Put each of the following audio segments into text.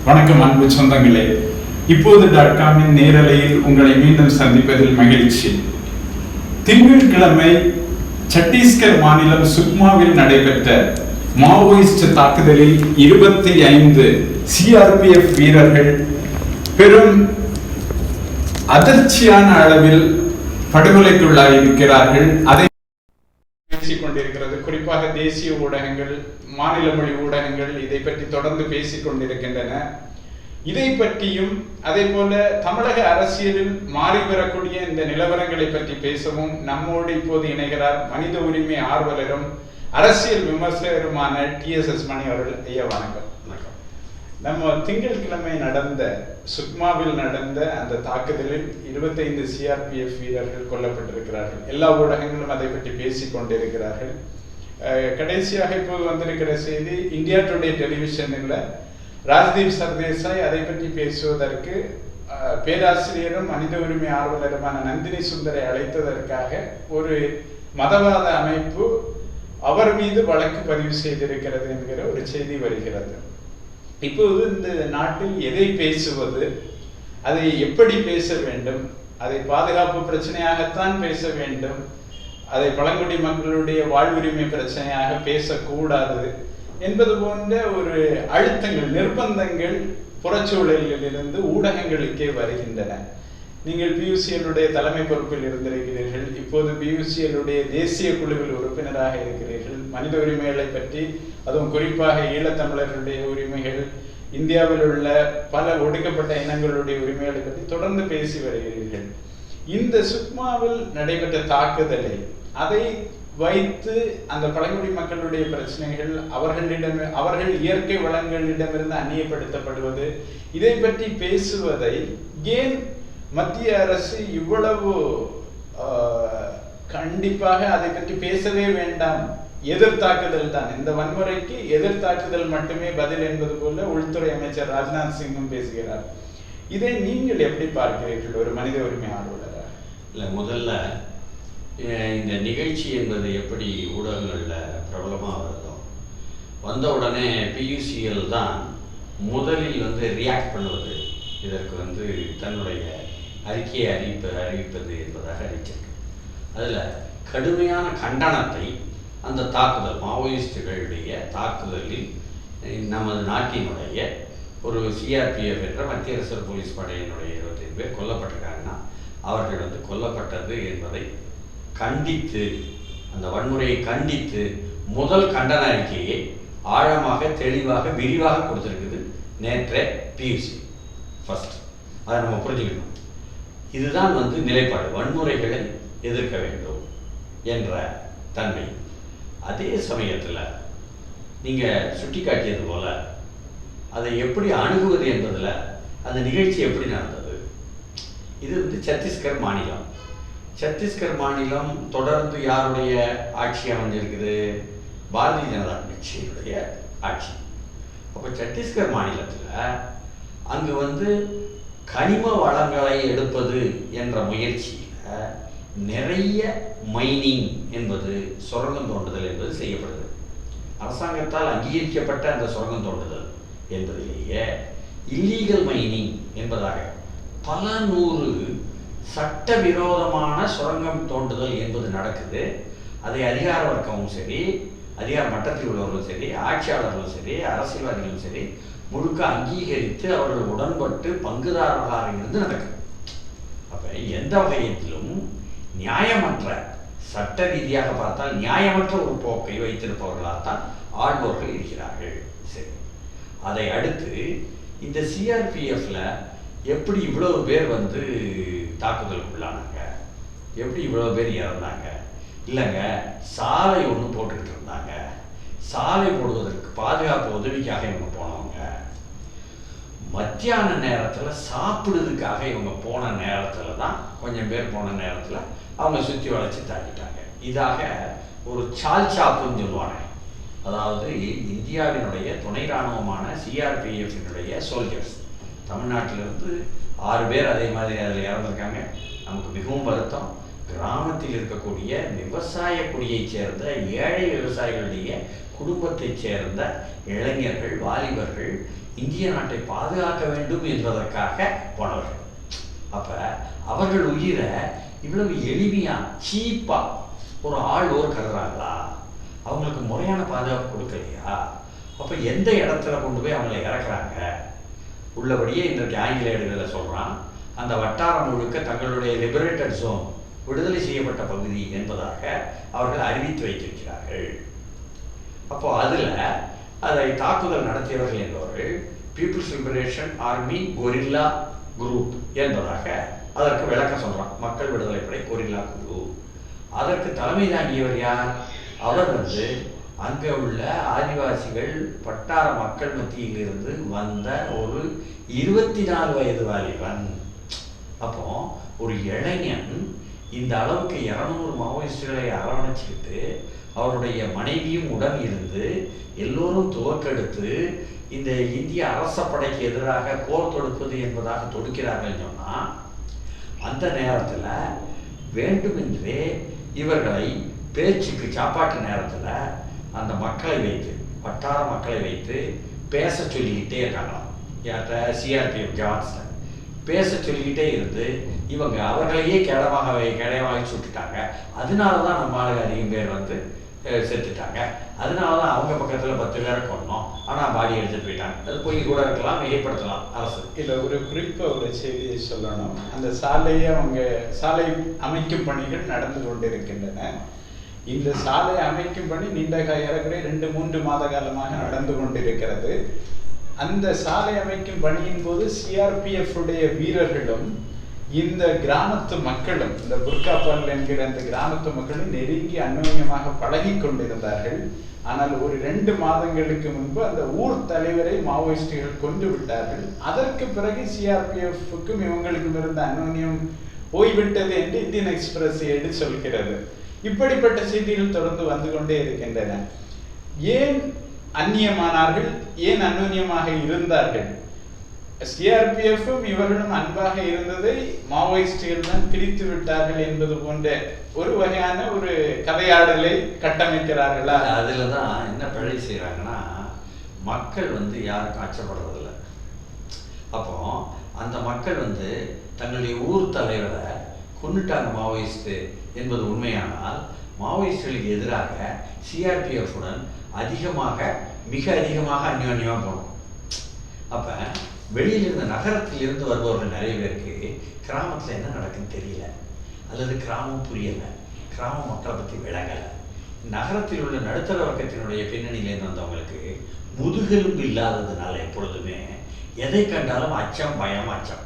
வணக்கம் அன்பு சொந்தங்களே, இப்போது.com-இன் நேரலையில் உங்களை மீண்டும் சந்திப்பதில் மகிழ்ச்சி. திங்கட்கிழமை சத்தீஸ்கர் மாநிலம் சுக்மாவில் நடைபெற்ற மாவோயிஸ்ட் தாக்குதலில் 25 CRPF வீரர்கள் பெரும் அதிர்ச்சியான அளவில் படுகொலைக்குள்ளாயிருக்கிறார்கள். அதை பேசிக் கொண்டிருக்கிறது. குறிப்பாக தேசிய ஊடகங்கள், மாநில மொழி ஊடகங்கள் இதை பற்றி தொடர்ந்து பேசிக் கொண்டிருக்கின்றன. இதை பற்றியும் அதே போல தமிழக அரசியலில் மாறி வரக்கூடிய இந்த நிலவரங்களை பற்றி பேசவும் நம்மோடு இப்போது இணைகிறார் மனித உரிமை ஆர்வலரும் அரசியல் விமர்சகருமான TSS மணி அவர்கள். ஐயா வணக்கம். நம்ம திங்கட்கிழமை நடந்த சுக்மாவில் நடந்த அந்த தாக்குதலில் 25 CRPF வீரர்கள் கொல்லப்பட்டிருக்கிறார்கள். எல்லா ஊடகங்களும் அதை பற்றி பேசிக் கொண்டிருக்கிறார்கள். கடைசியாக இப்போது வந்திருக்கிற செய்தி, இந்தியா டுடே டெலிவிஷனில் ராஜ்தீப் சர்தேசாய் அதை பற்றி பேசுவதற்கு பேராசிரியரும் மனித உரிமை ஆர்வலருமான நந்தினி சுந்தரை அழைத்ததற்காக ஒரு மதவாத அமைப்பு அவர் மீது வழக்கு பதிவு செய்திருக்கிறது என்கிற ஒரு செய்தி வருகிறது. இப்போது இந்த நாட்டில் எதை பேசுவது, அதை எப்படி பேச வேண்டும், அதை பாதுகாப்பு பிரச்சனையாகத்தான் பேச வேண்டும், அதை பழங்குடி மக்களுடைய வாழ்வுரிமை பிரச்சனையாக பேசக்கூடாது என்பது போன்ற ஒரு அழுத்தங்கள், நிர்பந்தங்கள் புறச்சூழலிலிருந்து ஊடகங்களுக்கே வருகின்றன. நீங்கள் PUCL-உடைய தலைமை பொறுப்பில் இருந்திருக்கிறீர்கள், இப்போது PUCL-உடைய தேசிய குழுவில் உறுப்பினராக இருக்கிறீர்கள். மனித உரிமைகளை பற்றி, அதுவும் குறிப்பாக ஈழத்தமிழர்களுடைய உரிமைகள், இந்தியாவில் உள்ள பல ஒடுக்கப்பட்ட இனங்களுடைய உரிமைகளை பற்றி தொடர்ந்து பேசி வருகிறீர்கள். இந்த சுக்மாவில் நடைபெற்ற தாக்குதலை, அதை வைத்து அந்த பழங்குடி மக்களுடைய பிரச்சனைகள், அவர்கள் இயற்கை வளங்களிடமிருந்து அந்நியப்படுத்தப்படுவது, இதை பற்றி பேசுவதை ஏன் மத்திய அரசு இவ்வளவு கண்டிப்பாக அதை பற்றி பேசவே வேண்டாம், எதிர்த்தாக்குதல் தான், இந்த வன்முறைக்கு எதிர்த்தாக்குதல் மட்டுமே பதில் என்பது போல உள்துறை அமைச்சர் ராஜ்நாத் சிங்கும் பேசுகிறார். இதை நீங்கள் எப்படி பார்க்கிறீர்கள் ஒரு மனித உரிமை ஆர்வலராக? இல்லை, முதல்ல இந்த நிகழ்ச்சி என்பது எப்படி ஊடகங்களில் பிரபலமாக வருதோ, வந்த உடனே PUCL தான் முதலில் ரியாக்ட் பண்ணுவது, இதற்கு தன்னுடைய அறிக்கையை அறிவிப்பது என்பதாக அறிவிச்சிருக்கு. அதில் கடுமையான கண்டனத்தை அந்த தாக்குதல், மாவோயிஸ்டுகளுடைய தாக்குதலில் நமது நாட்டினுடைய ஒரு CRPF என்ற மத்திய ரிசர்வ் போலீஸ் படையினுடைய 25 பேர் கொல்லப்பட்டிருக்காங்கன்னா அவர்கள் கொல்லப்பட்டது என்பதை கண்டித்து, அந்த வன்முறையை கண்டித்து முதல் கண்டன அறிக்கையை ஆழமாக, தெளிவாக, விரிவாக கொடுத்திருக்குது நேற்றே PUC. ஃபர்ஸ்ட் அதை நம்ம புரிஞ்சுக்கணும். இதுதான் நிலைப்பாடு, வன்முறைகளை எதிர்க்க வேண்டும் என்ற தன்மை. அதே சமயத்தில் நீங்கள் சுட்டி காட்டியது போல அதை எப்படி அணுகுவது என்பதில் அந்த நிகழ்ச்சி எப்படி நடந்தது. இது சத்தீஸ்கர் மாநிலம். சத்தீஸ்கர் மாநிலம் தொடர்ந்து யாருடைய ஆட்சி அமைஞ்சிருக்குது? பாரதிய ஜனதா கட்சியினுடைய ஆட்சி. அப்போ சத்தீஸ்கர் மாநிலத்தில் அங்கு கனிம வளங்களை எடுப்பது என்ற முயற்சியில் நிறைய மைனிங் என்பது, சுரங்கம் தோண்டுதல் என்பது செய்யப்படுது. அரசாங்கத்தால் அங்கீகரிக்கப்பட்ட அந்த சுரங்கம் தோண்டுதல் என்பதிலேயே இல்லீகல் மைனிங் என்பதாக பல நூறு சட்டவிரோதமான சுரங்கம் தோண்டுதல் என்பது நடக்குது. அதை அதிகார வர்க்கமும் சரி, அதிகார மட்டத்தில் உள்ளவர்களும் சரி, ஆட்சியாளர்களும் சரி, அரசியல்வாதிகளும் சரி முழுக்க அங்கீகரித்து அவர்கள் உடன்பட்டு பங்குதாரர்களாக இருந்து நடக்குது. அப்போ எந்த வகையத்திலும் நியாயமற்ற, சட்ட ரீதியாக பார்த்தால் நியாயமற்ற ஒரு போக்கை வைத்திருப்பவர்களாகத்தான் ஆள்பவர்கள் இருக்கிறார்கள். சரி, அதை அடுத்து இந்த CRPF-ல எப்படி இவ்வளவு பேர் தாக்குதலுக்குள்ளானாங்க, எப்படி இவ்வளவு பேர் இறந்தாங்க? இல்லைங்க, சாலை ஒன்று போட்டுக்கிட்டு இருந்தாங்க, சாலை போடுவதற்கு பாதுகாப்பு உதவிக்காக இவங்க போனவங்க, மத்தியான நேரத்தில் சாப்பிடுறதுக்காக இவங்க போன நேரத்தில் தான், கொஞ்சம் பேர் போன நேரத்தில் அவங்க சுற்றி வளைச்சி தாக்கிட்டாங்க. இதாக ஒரு சால்சாப்புன்னு சொல்லுவாங்க. அதாவது இந்தியாவினுடைய துணை இராணுவமான CRPF-இனுடைய சோல்ஜர்ஸ் தமிழ்நாட்டிலிருந்து 6 பேர் அதே மாதிரி அதில் இறந்துருக்காங்க. நமக்கு மிகவும் வருத்தம். கிராமத்தில் இருக்கக்கூடிய விவசாய குடியைச் சேர்ந்த ஏழை விவசாயிகளுடைய குடும்பத்தைச் சேர்ந்த இளைஞர்கள், வாலிபர்கள் இந்திய நாட்டை பாதுகாக்க வேண்டும் என்பதற்காக போனவர்கள். அப்ப அவர்கள் உயிரை இவ்வளவு எளிமையா, சீப்பா ஒரு ஆள் கருதுறாங்களா? அவங்களுக்கு முறையான பாதுகாப்பு கொடுக்கலையா? அப்ப எந்த இடத்துல கொண்டு போய் அவங்களை இறக்குறாங்க? உள்ளபடியே இன்றைக்கு ஆங்கில ஏடுகளில் சொல்றான், அந்த வட்டாரம் முழுக்க தங்களுடைய லிபரேட்டட் ஜோன், விடுதலை செய்யப்பட்ட பகுதி என்பதாக அவர்கள் அறிவித்து வைத்திருக்கிறார்கள். அப்போ அதுல அதை தாக்குதல் நடத்தியவர்கள் என்பவர்கள் people's liberation army guerrilla group என்பதாக அதற்கு விளக்கம் சொல்றான். மக்கள் விடுதலை படை கொரில்லா குழு. அதற்கு தலைமை தாங்கியவர் யார்? அவர் அங்க உள்ள ஆதிவாசிகள் வட்டார மக்கள் மத்தியில் இருந்து வந்த ஒரு 24 வயது வாலிபன். அப்போ ஒரு இளைஞன் இந்த அளவுக்கு 200 மாவோயிஸ்டுகளை அரவணைச்சுக்கிட்டு அவருடைய மனைவியும் உடன் இருந்து எல்லோரும் துவக்கெடுத்து இந்த இந்திய அரச படைக்கு எதிராக போர் தொடுப்பது என்பதாக தொடுக்கிறார்கள் சொன்னா, அந்த நேரத்துல வேண்டுமென்றே இவர்களை பேச்சுக்கு சாப்பாட்டு நேரத்துல அந்த மக்களை வைத்து, வட்டார மக்களை வைத்து பேச சொல்லிக்கிட்டே இருக்காங்களாம். யார்கிட்ட? சிஆர்பிஎஃப் ஜவான்ஸ்ல பேச சொல்லிக்கிட்டே இருந்து இவங்க அவர்களையே கேடயமாக சுட்டுட்டாங்க. அதனாலதான் நம்ம ஆளுங்க அதிகம் பேர் செத்துட்டாங்க. அதனாலதான் அவங்க பக்கத்துல 10 பேரை கொண்டோம், ஆனா பாடி எடுத்துட்டு போயிட்டாங்க. அது போய் கூட இருக்கலாம், மிகைப்படுத்தலாம் அரசு. இதுல ஒரு குறிப்பா ஒரு செய்தியை சொல்லணும். அந்த சாலையை சாலை அமைக்கும் பணிகள் நடந்து கொண்டிருக்கின்றன. இந்த சாலை அமைக்கும் பணி ஏறக்குறைய 2-3 மாத காலமாக நடந்து கொண்டிருக்கிறது. அந்த சாலை அமைக்கும் பணியின் போது சிஆர்பிஎஃப் உடைய வீரர்களும் இந்த கிராமத்து மக்களும், இந்த புர்காபால் என்கிற அந்த கிராமத்து மக்களும் நெருங்கி அந்யோன்யமாக பழகி கொண்டிருந்தார்கள். ஆனால் ஒரு 2 மாதங்களுக்கு முன்பு அந்த ஊர் தலைவரை மாவோயிஸ்டுகள் கொண்டு விட்டார்கள். அதற்கு பிறகு சிஆர்பிஎஃப்க்கும் இவங்களுக்கும் இருந்த அந்யோன்யம் போய்விட்டது என்று இந்தியன் எக்ஸ்பிரஸ் எடுத்து சொல்கிறது. இப்படிப்பட்ட செய்திகள் தொடர்ந்து வந்து கொண்டே இருக்கின்றன. ஏன் அந்நியமானார்கள்? ஏன் அந்யோன்யமாக இருந்தார்கள்? சிஆர்பிஎஃப்பும் இவர்களும் அன்பாக இருந்ததை மாவோயிஸ்டுகள் தான் பிரித்து விட்டார்கள் என்பது போன்ற ஒரு வகையான ஒரு கதையாடலை கட்டமைக்கிறார்களா? அதுலதான் என்ன பிழை செய்யறாங்கன்னா, மக்கள் யாருக்கும் அச்சப்படுறதில்லை. அப்போ அந்த மக்கள் தங்களுடைய ஊர் தலைவரை கொண்டுட்டாங்க மாவோயிஸ்ட் என்பது உண்மையானால், மாவோயிஸ்டுகளுக்கு எதிராக சிஆர்பிஎஃப் உடன் மிக அதிகமாக அந்யோன்யமா போகணும். அப்ப வெளியிலிருந்து, நகரத்தில் இருந்து வருபவர்கள் நிறைய பேருக்கு கிராமத்துல என்ன நடக்குன்னு தெரியல, அல்லது கிராமம் புரியல, கிராம மக்களை பத்தி விளங்கல. நகரத்தில் உள்ள நடுத்தர வர்க்கத்தினுடைய பின்னணியிலேருந்து வந்தவங்களுக்கு முதுகெலும்பு இல்லாததுனால எப்பொழுதுமே எதை கண்டாலும் அச்சம், பயம், அச்சம்.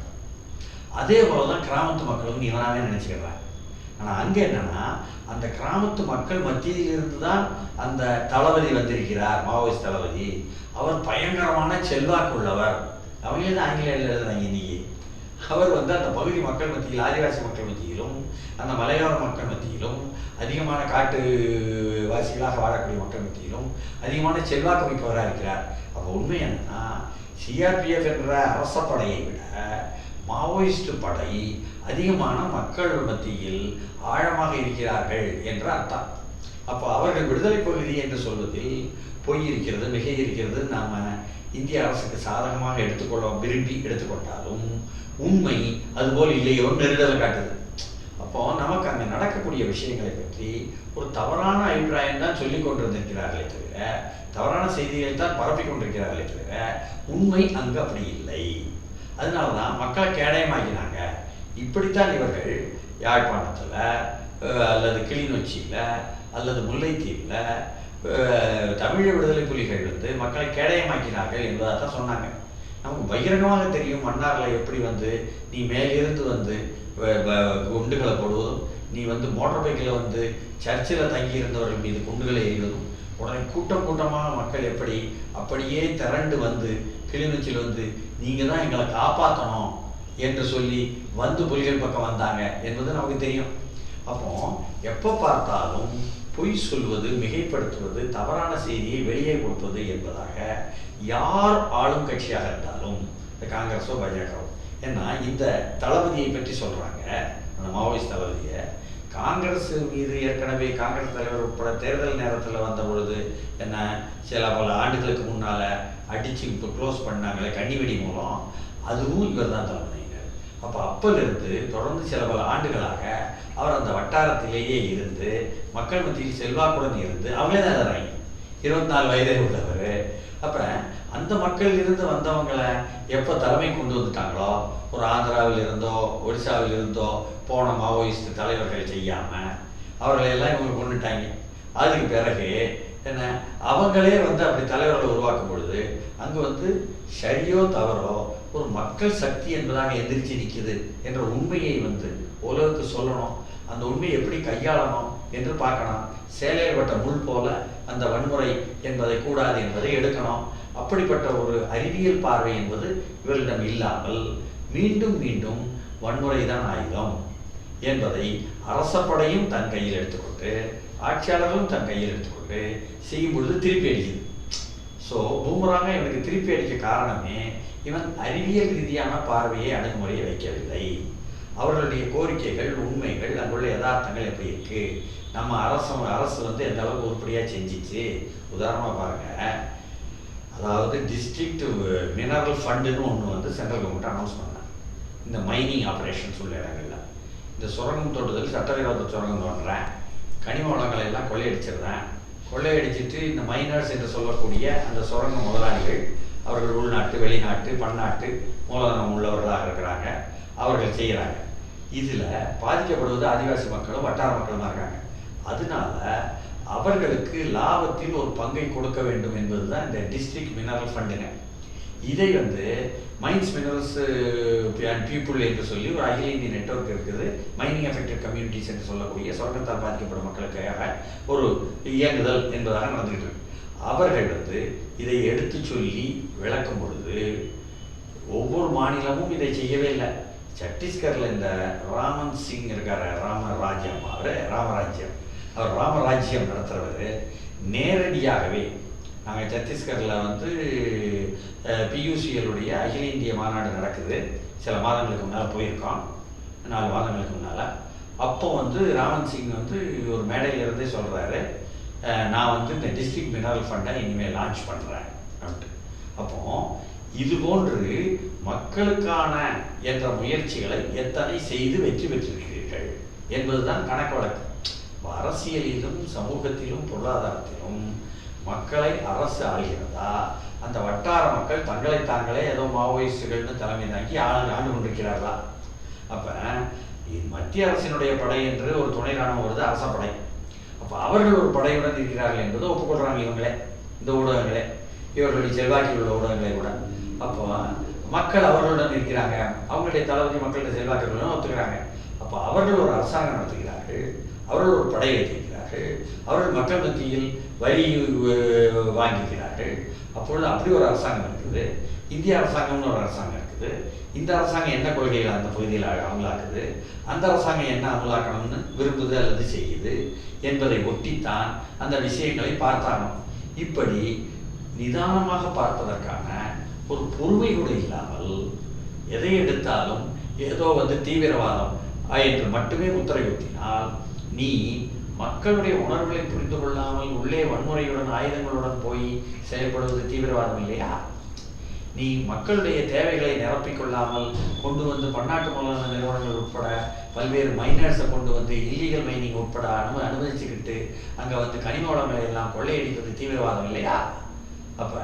அதே போலதான் கிராமத்து மக்களும் இவனாவே நினைச்சுக்கிறாங்க. ஆனா அங்க என்னன்னா, அந்த கிராமத்து மக்கள் மத்தியில் இருந்துதான் அந்த தளபதி வந்திருக்கிறார், மாவோயிஸ்ட் தளபதி. அவர் பயங்கரமான செல்வாக்குள்ளவர். அவங்களே தான் ஆங்கிலேயர்கள் எழுதுறாங்க இன்னைக்கு. அவர் அந்த பகுதி மக்கள் மத்தியில், ஆதிவாசி மக்கள் மத்தியிலும், அந்த மலையோர மக்கள் மத்தியிலும், அதிகமான காட்டு வாசிகளாக வாழக்கூடிய மக்கள் மத்தியிலும் அதிகமான செல்வாக்கு மிக்கவராக இருக்கிறார். அப்போ உண்மை என்னன்னா, சிஆர்பிஎஃப் என்ற அரச படையை விட மாவோயிஸ்ட் படை அதிகமான மக்கள் மத்தியில் ஆழமாக இருக்கிறார்கள் என்ற அர்த்தம். அப்போ அவர்கள் விடுதலை பகுதி என்று சொல்வதில் பொய் இருக்கிறது, மிகை இருக்கிறது. நாம இந்திய அரசுக்கு சாதகமாக விரும்பி எடுத்துக்கொண்டாலும் உண்மை அதுபோல் இல்லையோ நெருடல் காட்டுது. அப்போ நமக்கு அங்க நடக்கக்கூடிய விஷயங்களை பற்றி ஒரு தவறான அபிப்பிராயம் தான் சொல்லிக் கொண்டிருந்திருக்கிறார்களே தவிர, தவறான செய்திகளை தான் பரப்பி கொண்டிருக்கிறார்களே தவிர, உண்மை அங்கு அப்படி இல்லை. அதனாலதான் மக்களை கேடயமாக்கினாங்க. இப்படித்தான் இவர்கள் யாழ்ப்பாணத்துல அல்லது கிளிநொச்சியில அல்லது முல்லைத்தீவுல தமிழ் விடுதலை புலிகள் மக்களை கேடயமாக்கினார்கள் என்பதாக சொன்னாங்க. நமக்கு பகிரங்கமாக தெரியும், மன்னார்ல எப்படி நீ மேலிருந்து குண்டுகளை போடுவதும், நீ மோட்டார் பைக்கில் சர்ச்சில் தங்கி இருந்தவர்கள் மீது குண்டுகளை எறிவதும், உடனே கூட்டம் கூட்டமாக மக்கள் அப்படியே திரண்டு கிளிநொச்சியில் நீங்க தான் எங்களை காப்பாற்றணும் என்று சொல்லி புலிகள் பக்கம் வந்தாங்க என்பது நமக்கு தெரியும். அப்போ எப்ப பார்த்தாலும் பொய் சொல்வது, மிகைப்படுத்துவது, தவறான செய்தியை வெளியே கொடுப்பது என்பதாக யார் ஆளும் கட்சியாக இருந்தாலும், இந்த காங்கிரஸோ பாஜகவோ, ஏன்னா இந்த தளபதியை பற்றி சொல்றாங்க, அந்த மாவோயிஸ்ட் தளபதியை காங்கிரஸ் மீது ஏற்கனவே காங்கிரஸ் தலைவர் உட்பட தேர்தல் நேரத்தில் வந்த பொழுது என்ன சில பல ஆண்டுகளுக்கு முன்னால் அடித்து இப்போ க்ளோஸ் பண்ணாங்களே கன்னிவெடி மூலம், அதுவும் இவர் தான் தலைமையினர். அப்போ அப்போலிருந்து தொடர்ந்து சில பல ஆண்டுகளாக அவர் அந்த வட்டாரத்திலேயே இருந்து மக்கள் மத்தியில் செல்வாக்குடன் இருந்து அவங்களே தான் தர்றாங்க. 24 வயதே உள்ளவர். அப்புறம் அந்த மக்கள் இருந்து வந்தவங்களை எப்போ தலைமை கொண்டு வந்துட்டாங்களோ, ஒரு ஆந்திராவில் இருந்தோ ஒடிசாவில் இருந்தோ போன மாவோயிஸ்ட் தலைவர்கள் செய்யாமல் அவர்களையெல்லாம் இவங்க கொண்டுட்டாங்க. அதுக்கு பிறகு என்ன அவங்களே வந்து அப்படி தலைவர்களை உருவாக்கும் பொழுது அங்கே சரியோ தவறோ ஒரு மக்கள் சக்தி என்பதாக எந்திரிச்சு நிற்குது என்ற உண்மையை உலகுக்கு சொல்லணும். அந்த உண்மையை எப்படி கையாளணும் என்று பார்க்கணும். சேலையப்பட்ட முள் போல அந்த வன்முறை என்பதை கூடாது என்பதை எடுக்கணும். அப்படிப்பட்ட ஒரு அறிவியல் பார்வை என்பது இவர்களிடம் இல்லாமல் மீண்டும் மீண்டும் வன்முறை தான் ஆயுதம் என்பதை அரசப்படையும் தன் கையில் எடுத்துக்கொண்டு ஆட்சியாளர்களும் தன் கையில் எடுத்துக்கொண்டு செய்யும் பொழுது திருப்பி அடிக்குது. ஸோ பூமராங்க இவனுக்கு திருப்பி அடிக்க காரணமே இவன் அறிவியல் ரீதியான பார்வையை அணுகுமுறையை வைக்கவில்லை. அவர்களுடைய கோரிக்கைகள் உண்மைகள் அங்குள்ள யதார்த்தங்கள் எப்படி இருக்கு, நம்ம அரசு எந்த அளவுக்கு உருப்படியாக செஞ்சிச்சு. உதாரணமாக பாருங்க, அதாவது டிஸ்ட்ரிக்ட் மினரல் ஃபண்டுன்னு ஒன்று சென்ட்ரல் கவர்மெண்ட் அனௌன்ஸ் பண்ணாங்க. இந்த மைனிங் ஆப்ரேஷன்ஸ் உள்ள இடங்கள்ல இந்த சுரங்கம் தோண்டுதல், சட்டவிரோத சுரங்கம் தோன்றேன், கனிம வளங்களை எல்லாம் கொள்ளையடிச்சிடுறேன். கொள்ளையடிச்சிட்டு இந்த மைனர்ஸ் என்று சொல்லக்கூடிய அந்த சுரங்க முதலாளிகள் அவர்கள் உள்நாட்டு வெளிநாட்டு பன்னாட்டு மூலதனம் உள்ளவர்களாக இருக்கிறாங்க. அவர்கள் செய்கிறாங்க. இதில் பாதிக்கப்படுவது ஆதிவாசி மக்களும் வட்டார மக்களும் இருக்காங்க. அதனால அவர்களுக்கு லாபத்தில் ஒரு பங்கை கொடுக்க வேண்டும் என்பது தான் இந்த டிஸ்ட்ரிக்ட் மினரல் ஃபண்டுங்க. இதை மைன்ஸ் மினரல்ஸ் அண்ட் பீப்புள் என்று சொல்லி ஒரு அகில இந்திய நெட்வொர்க் இருக்குது. மைனிங் அஃபெக்டட் கம்யூனிட்டிஸ் என்று சொல்லக்கூடிய சுரங்கத்தால் பாதிக்கப்படும் மக்களுக்காக ஒரு இயங்குதல் என்பதாக நடந்துகிட்டு இருக்கு. அவர்கள் இதை எடுத்து சொல்லி விளக்கும் பொழுது ஒவ்வொரு மாநிலமும் இதை செய்யவே இல்லை. சத்தீஸ்கரில் இந்த ராமன் சிங் இருக்கார், ராமராஜ்யம், அவர் ராமராஜ்யம் நடத்துகிறவர் நேரடியாகவே நாங்கள் சத்தீஸ்கரில் பியூசிஎலுடைய அகில இந்திய மாநாடு நடக்குது. சில மாதங்களுக்கு முன்னால் போயிருக்கோம், 4 மாதங்களுக்கு முன்னால். அப்போ ராமன் சிங் ஒரு மேடையிலிருந்தே சொல்கிறாரு, நான் இந்த டிஸ்ட்ரிக்ட் மினரல் ஃபண்டை இனிமேல் லான்ச் பண்ணுறேன் அப்படின்ட்டு. அப்போ இது போன்று மக்களுக்கான என்ற முயற்சிகளை எத்தனை செய்து வெற்றி பெற்றிருக்கிறீர்கள் என்பதுதான் கணக்கு வழக்கு. அரசியலிலும் சமூகத்திலும் பொருளாதாரத்திலும் மக்களை அரசு ஆள்கிறதா, அந்த வட்டார மக்கள் தங்களை தாங்களே ஏதோ மாவோயிஸ்டுகள்னு தலைமை தாங்கி ஆண்டு கொண்டிருக்கிறார்களா? அப்போ மத்திய அரசினுடைய படை என்று ஒரு துணை ராணுவம் வருது, அரசப்படை. அப்போ அவர்கள் ஒரு படையுடன் இருக்கிறார்கள் என்பதை ஒப்புக்கொள்கிறாங்க இவங்களே, இந்த ஊடகங்களே, இவர்களுடைய செல்வாக்கில் உள்ள ஊடகங்களே கூட. அப்போ மக்கள் அவர்களுடன் இருக்கிறாங்க, அவங்களுடைய தளபதி மக்களுடைய செல்வாக்குகளும் ஒத்துக்கிறாங்க. அப்போ அவர்கள் ஒரு அரசாங்கம் நடத்துகிறார்கள், அவர்கள் ஒரு படை வைத்திருக்கிறார்கள், அவர்கள் மக்கள் மத்தியில் வரி வாங்கிக்கிறார்கள். அப்பொழுது அப்படி ஒரு அரசாங்கம் இருக்குது. இந்திய அரசாங்கம்னு ஒரு அரசாங்கம் இருக்குது. இந்த அரசாங்கம் என்ன கொள்கைகள் அந்த பகுதியில் அமலாக்குது, அந்த அரசாங்கம் என்ன அமலாக்கணும்னு விரும்புது அல்லது செய்யுது என்பதை ஒட்டித்தான் அந்த விஷயங்களை பார்த்தாங்க. இப்படி நிதானமாக பார்ப்பதற்கான ஒரு பொறுமை கூட இல்லாமல் எதை எடுத்தாலும் ஏதோ தீவிரவாதம் என்று மட்டுமே உத்தரவிட்டினால் நீ மக்களுடைய உணர்வுகளை புரிந்து கொள்ளாமல் உள்ளே வன்முறையுடன் ஆயுதங்களுடன் போய் செயல்படுவது தீவிரவாதம் இல்லையா? நீ மக்களுடைய தேவைகளை நிரப்பிக் கொள்ளாமல் கொண்டு பன்னாட்டு மூலதன நிறுவனங்கள் உட்பட பல்வேறு மைனர்ஸை கொண்டு இல்லீகல் மைனிங் உட்பட அனுமதிச்சுக்கிட்டு அங்கே கனிம வளங்களை எல்லாம் கொள்ளையடிப்பது தீவிரவாதம் இல்லையா? அப்போ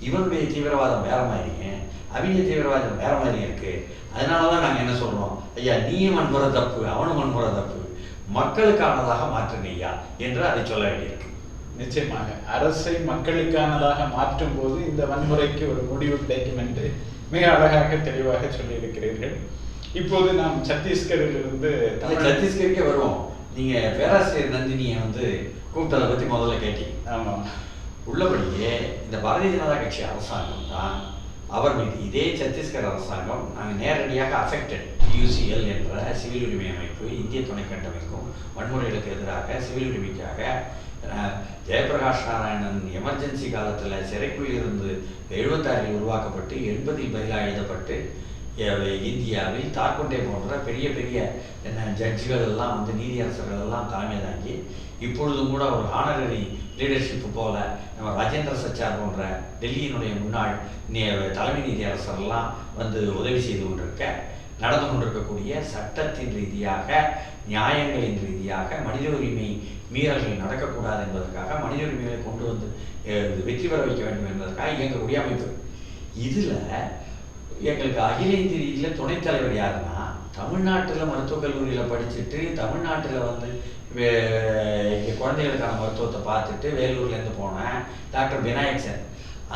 இவனுடைய தீவிரவாதம் வேற மாதிரிங்க, அவங்க தீவிரவாதம் வேற மாதிரி இருக்கு. அதனால தான் நாங்கள் என்ன சொல்கிறோம், ஐயா நீயும் வன்முறை தப்பு அவனும் வன்முறை தப்பு, மக்களுக்கானதாக மாற்றுங்க ஐயா என்று அதை சொல்ல வேண்டியிருக்கு. நிச்சயமாக அரசை மக்களுக்கானதாக மாற்றும் போது இந்த வன்முறைக்கு ஒரு முடிவு கிடைக்கும் என்று மிக அழகாக தெளிவாக சொல்லியிருக்கிறீர்கள். இப்போது நாம் சத்தீஸ்கரிலிருந்து சத்தீஸ்கருக்கே வருவோம். நீங்க பேராசிரியர் நந்தினியை கூப்பிட்டதை பத்தி முதல்ல கேட்டீங்க. ஆமாம், உள்ளபடியே இந்த பாரதிய ஜனதா கட்சி அரசாங்கம் தான் அவர் மீது இதே சத்தீஸ்கர் அரசாங்கம் நாங்கள் நேரடியாக அஃபெக்டட் யூசிஎல் என்ற சிவில் உரிமை அமைப்பு இந்திய துணை கட்டமைக்கும் வன்முறைகளுக்கு எதிராக சிவில் உரிமைக்காக ஜெயபிரகாஷ் நாராயணன் எமர்ஜென்சி காலத்தில் சிறைக்குள் இருந்து 76 உருவாக்கப்பட்டு 80 பதிலாக எழுதப்பட்டு இந்தியாவில் தார்குண்டே போன்ற பெரிய பெரிய ஜட்ஜுகள் எல்லாம் வந்து நீதியரசர்கள் எல்லாம் தலைமை தாங்கி இப்பொழுதும் கூட ஒரு ஹானரரி லீடர்ஷிப் போல நம்ம ராஜேந்திர சச்சார் போன்ற டெல்லியினுடைய முன்னாள் தலைமை நீதியரசரெல்லாம் வந்து உதவி செய்து கொண்டிருக்க நடந்து கொண்டிருக்கக்கூடிய சட்டத்தின் ரீதியாக நியாயங்களின் ரீதியாக மனித உரிமை மீறல்கள் நடக்கக்கூடாது என்பதற்காக மனித உரிமைகளை கொண்டு வந்து வெற்றி பெற வைக்க வேண்டும் என்பதற்காக இயங்கக்கூடிய அமைப்பு. இதில் எங்களுக்கு அகில இந்திய ரீதியில் துணைத் தலைவர் யாருன்னா, தமிழ்நாட்டில் மருத்துவக் கல்லூரியில் படிச்சுட்டு தமிழ்நாட்டில் வந்து குழந்தைகளுக்கான மருத்துவத்தை பார்த்துட்டு வேலூர்லேருந்து போனேன் டாக்டர் விநாயக்.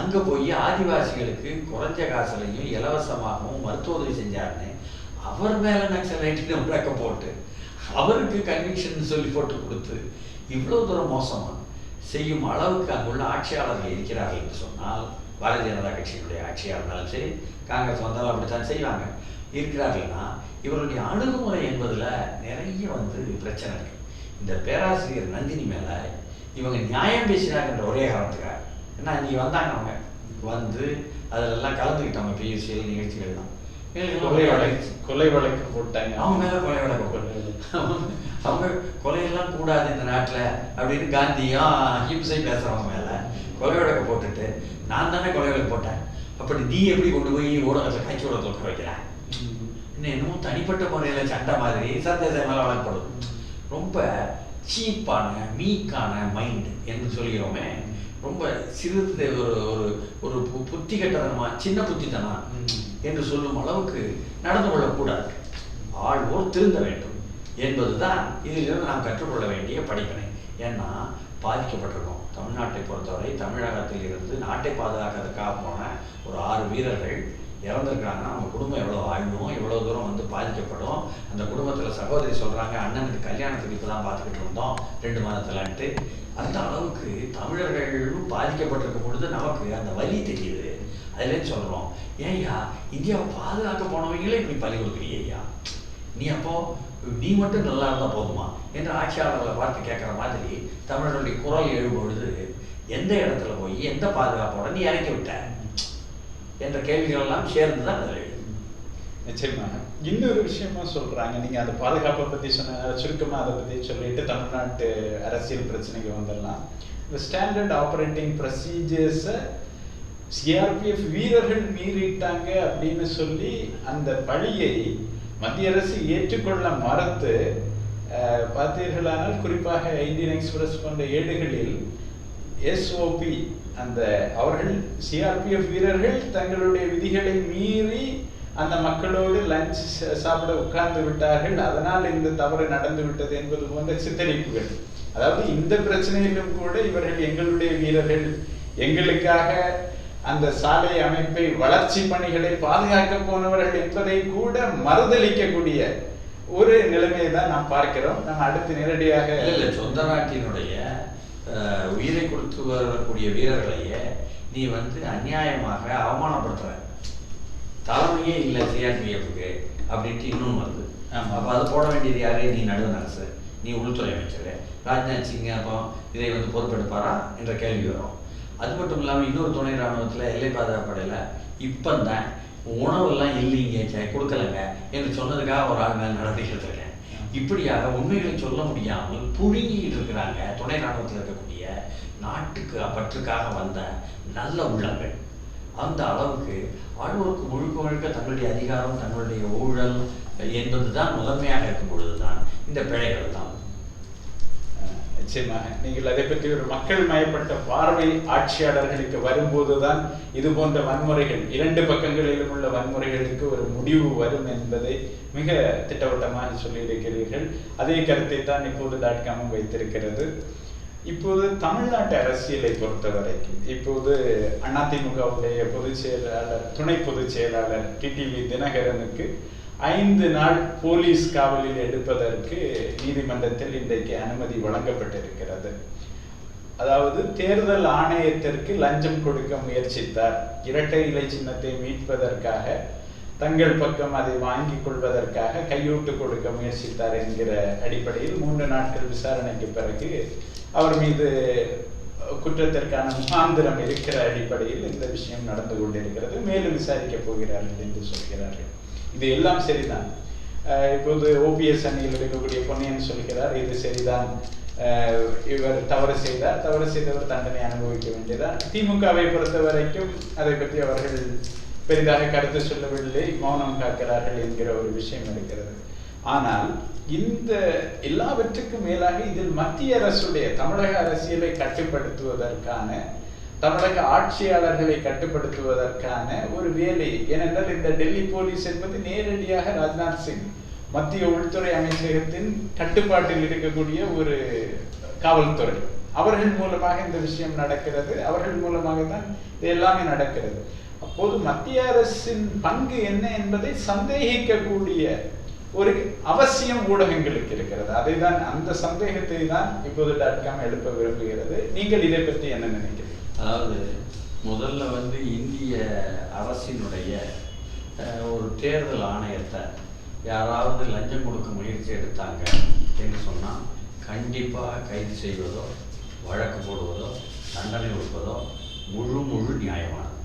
அங்கே போய் ஆதிவாசிகளுக்கு குறைஞ்ச காசுலையும் இலவசமாகவும் மருத்துவ உதவி செஞ்சாருன்னு அவர் மேலே நக்சலைட்டு விளக்க போட்டு அவருக்கு கன்விக்ஷன் சொல்லி போட்டு கொடுத்து இவ்வளோ தூரம் மோசமாக செய்யும் அளவுக்கு அங்குள்ள ஆட்சியாளர்கள் இருக்கிறார்கள் என்று சொன்னால், பாரதிய ஜனதா கட்சியினுடைய ஆட்சியாக இருந்தாலும் சரி, காங்கிரஸ் வந்தாலும் அப்படித்தான் செய்வாங்க, இருக்கிறார்கள்னா இவருடைய அணுகுமுறை என்பதில் நிறைய வந்து பிரச்சனை இருக்கு. இந்த பேராசிரியர் நந்தினி மேலே இவங்க நியாயம் பேசினாங்கன்ற ஒரே காரணத்துக்காக, ஏன்னா இன்றைக்கி வந்தாங்க, அவங்க வந்து அதிலெல்லாம் கலந்துக்கிட்டாங்க, பிஎஸ்சிஎல் நிகழ்ச்சிகள் தான் கொலை வழக்கு போட்டாங்க. அவங்க மேலே கொலை வழக்கு போட்டு அவங்க கொலையெல்லாம் கூடாது இந்த நாட்டில் அப்படின்னு காந்தியும் அஹிம்சை பேசுகிறவங்க மேலே கொலை வழக்கு போட்டுட்டு நான் தானே கொலை வழக்கு போட்டேன், அப்படி நீ எப்படி கொண்டு போய் ஊடகத்தில் காய்ச்சி ஊடகத்தில் உட்கார வைக்கிறேன், இன்னும் என்னமோ தனிப்பட்ட முறையில் சண்டை மாதிரி சந்தேசம் மேலே வழங்கப்படும். ரொம்ப சீப்பான மீக்கான மைண்ட் என்று சொல்கிறோமே, ரொம்ப சிறு ஒரு ஒரு புத்தி கட்டதனமா சின்ன புத்தித்தனம் என்று சொல்லும் அளவுக்கு நடந்து கொள்ளக்கூடாது. ஆழ்வோர் திருந்த வேண்டும் என்பதுதான் இதிலிருந்து நாம் கற்றுக்கொள்ள வேண்டிய படிப்பினை. ஏன்னா பாதிக்கப்பட்டிருக்கோம். தமிழ்நாட்டை பொறுத்தவரை தமிழகத்தில் இருந்து நாட்டை பாதுகாக்கிறதுக்காக போன ஒரு 6 வீரர்கள் இறந்துருக்காங்கன்னா அவங்க குடும்பம் எவ்வளோ ஆழ்வும் எவ்வளோ தூரம் வந்து பாதிக்கப்படும். அந்த குடும்பத்தில் சகோதரி சொல்கிறாங்க, அண்ணனுக்கு கல்யாணத்துக்கு இப்போ தான் பார்த்துக்கிட்டு இருந்தோம் 2 மாதத்துலன்ட்டு. அந்த அளவுக்கு தமிழர்களும் பாதிக்கப்பட்டிருக்கும் பொழுது நமக்கு அந்த வலி தெரியுது. அதுலேன்னு சொல்கிறோம், ஏய்யா இந்தியாவை பாதுகாக்க போனவங்களே இப்படி பலி கொடுக்குறியா, நீ அப்போ நீ மட்டும் நல்லா இருந்தால் போதுமா என்று ஆட்சியாளர்களை பார்த்து கேட்குற மாதிரி தமிழர்களுடைய குரல் எழும்பொழுது எந்த இடத்துல போய் எந்த பாதுகாப்போட நீ இறக்கி விட்ட என்ற கேள்விகள் எல்லாம் சேர்ந்து தான் அதில் எழுது. நிச்சயமாக இன்னொரு விஷயமா சொல்றாங்க, நீங்க அந்த பாதுகாப்பை பத்தி சொன்ன சுருக்கமா அதை பத்தி சொல்லிட்டு தமிழ்நாட்டு அரசியல் பிரச்சனைக்கு வந்துடலாம். இந்த ஸ்டாண்டர்ட் ஆப்ரேட்டிங் ப்ரொசீஜர்ஸை சிஆர்பிஎஃப் வீரர்கள் மீறிட்டாங்க அப்படின்னு சொல்லி அந்த பழியை மத்திய அரசு ஏற்றுக்கொள்ள மறுத்து, பார்த்தீர்களானால் குறிப்பாக இந்தியன் எக்ஸ்பிரஸ் போன்ற ஏடுகளில் எஸ்ஓபி அந்த அவர்கள் சிஆர்பிஎஃப் வீரர்கள் தங்களுடைய விதிகளை மீறி அந்த மக்களோடு லஞ்ச் சாப்பிட உட்கார்ந்து விட்டார்கள், அதனால் இந்த தவறு நடந்து விட்டது என்பது போன்ற சித்தரிப்புகள். அதாவது இந்த பிரச்சனையிலும் கூட இவர்கள் எங்களுடைய வீரர்கள், எங்களுக்காக அந்த சாலை அமைப்பை வளர்ச்சி பணிகளை பாதுகாக்க போனவர்கள் என்பதை கூட மறுதளிக்கக்கூடிய ஒரு நிலைமையை தான் நாம் பார்க்கிறோம். நம்ம அடுத்து நேரடியாக சொந்த நாட்டினுடைய உயிரை கொடுத்து வரக்கூடிய வீரர்களையே நீ வந்து அநியாயமாக அவமானப்படுத்துற, தலைமையே இல்லை சிஆர்பிஎஃப்க்கு அப்படின்ட்டு இன்னொன்று வருது. அப்போ அது போட வேண்டியது யாரு? நீ நடுவண் அரசு, நீ உள்துறை அமைச்சர் ராஜ்நாத் சிங் அப்போ இதை வந்து பொறுப்பெடுப்பாரா என்ற கேள்வி வரும். அது மட்டும் இல்லாமல் இன்னொரு துணை இராணுவத்தில் எல்லை பாதுகாப்படையில் இப்போ தான் உணவெல்லாம் இல்லைங்க கொடுக்கலைங்க என்று சொன்னதுக்காக ஒரு ஆள் மேல் நடவடிக்கை எடுத்திருக்கேன். இப்படியாக உண்மைகளை சொல்ல முடியாமல் புழுங்கிட்டு இருக்கிறாங்க துணை இராணுவத்தில் இருக்கக்கூடிய நாட்டுக்கு பற்றுக்காக வந்த நல்ல உள்ளங்கள். அந்த அளவுக்கு ஆழ்வோருக்கு முழுக்க முழுக்க தங்களுடைய அதிகாரம் தங்களுடைய ஊழல் என்பது தான் முதன்மையாக இருக்கும் பொழுதுதான் இந்த பிழைகள் தான். நிச்சயமாக நீங்கள் அதை பற்றி ஒரு மக்கள் மயப்பட்ட பார்வை ஆட்சியாளர்களுக்கு வரும்போதுதான் இது போன்ற வன்முறைகள் 2 பக்கங்களிலும் உள்ள வன்முறைகளுக்கு ஒரு முடிவு வரும் என்பதை மிக திட்டவட்டமாக சொல்லியிருக்கிறீர்கள். அதே கருத்தை தான் இப்போது .com வைத்திருக்கிறது. இப்போது தமிழ்நாட்டு அரசியலை பொறுத்த வரைக்கும் இப்போது அதிமுகவுடைய பொதுச் செயலாளர் துணை பொதுச் செயலாளர் டிடிவி தினகரனுக்கு 5 நாள் போலீஸ் காவலில் எடுப்பதற்கு நீதிமன்றத்தில் இன்றைக்கு அனுமதி வழங்கப்பட்டிருக்கிறது. அதாவது தேர்தல் ஆணையத்திற்கு லஞ்சம் கொடுக்க முயற்சித்தார், இரட்டை இலை சின்னத்தை மீட்பதற்காக தங்கள் பக்கம் அதை வாங்கிக் கொள்வதற்காக கையூட்டு கொடுக்க முயற்சித்தார் என்கிற அடிப்படையில் 3 நாட்கள் விசாரணைக்கு பிறகு அவர் மீது குற்றத்திற்கான முகாந்திரம் இருக்கிற அடிப்படையில் இந்த விஷயம் நடந்து கொண்டிருக்கிறது. மேலும் விசாரிக்க போகிறார்கள் என்று சொல்கிறார்கள். இது எல்லாம் சரிதான். இப்போது ஓபிஎஸ் அணியில் இருக்கக்கூடிய பொன்னியன் சொல்கிறார், இது சரிதான், இவர் தவறு செய்தவர் தண்டனை அனுபவிக்க வேண்டியதான். திமுகவை பொறுத்த வரைக்கும் அதை பற்றி அவர்கள் பெரிதாக கருத்து சொல்லவில்லை, மௌனம் காக்கிறார்கள் என்கிற ஒரு விஷயம் இருக்கிறது. ஆனால் இந்த எல்லாவற்றுக்கும் மேலாக இதில் மத்திய அரசுடைய தமிழக அரசியலை கட்டுப்படுத்துவதற்கான, தமிழக ஆட்சியாளர்களை கட்டுப்படுத்துவதற்கான ஒரு வேலை. ஏனென்றால் இந்த டெல்லி போலீஸ் என்பது நேரடியாக ராஜ்நாத் சிங் மத்திய உள்துறை அமைச்சகத்தின் கட்டுப்பாட்டில் இருக்கக்கூடிய ஒரு காவல்துறை. அவர்கள் மூலமாக இந்த விஷயம் நடக்கிறது, அவர்கள் மூலமாக தான் இது எல்லாமே நடக்கிறது. அப்போது மத்திய அரசின் பங்கு என்ன என்பதை சந்தேகிக்கக்கூடிய ஒரு அவசியம் ஊடகங்களுக்கு இருக்கிறது. அதைதான், அந்த சந்தேகத்தை தான் இப்போது .com எழுப்ப விரும்புகிறது. நீங்கள் இதை பற்றி என்ன நினைக்கிறீங்க? அதாவது முதல்ல இந்திய அரசினுடைய ஒரு தேர்தல் ஆணையத்தை யாராவது லஞ்சம் கொடுக்க முயற்சி எடுத்தாங்க என்று சொன்னால் கண்டிப்பாக கைது செய்வதோ, வழக்கு போடுவதோ, தண்டனை கொடுப்பதோ முழு நியாயமானது.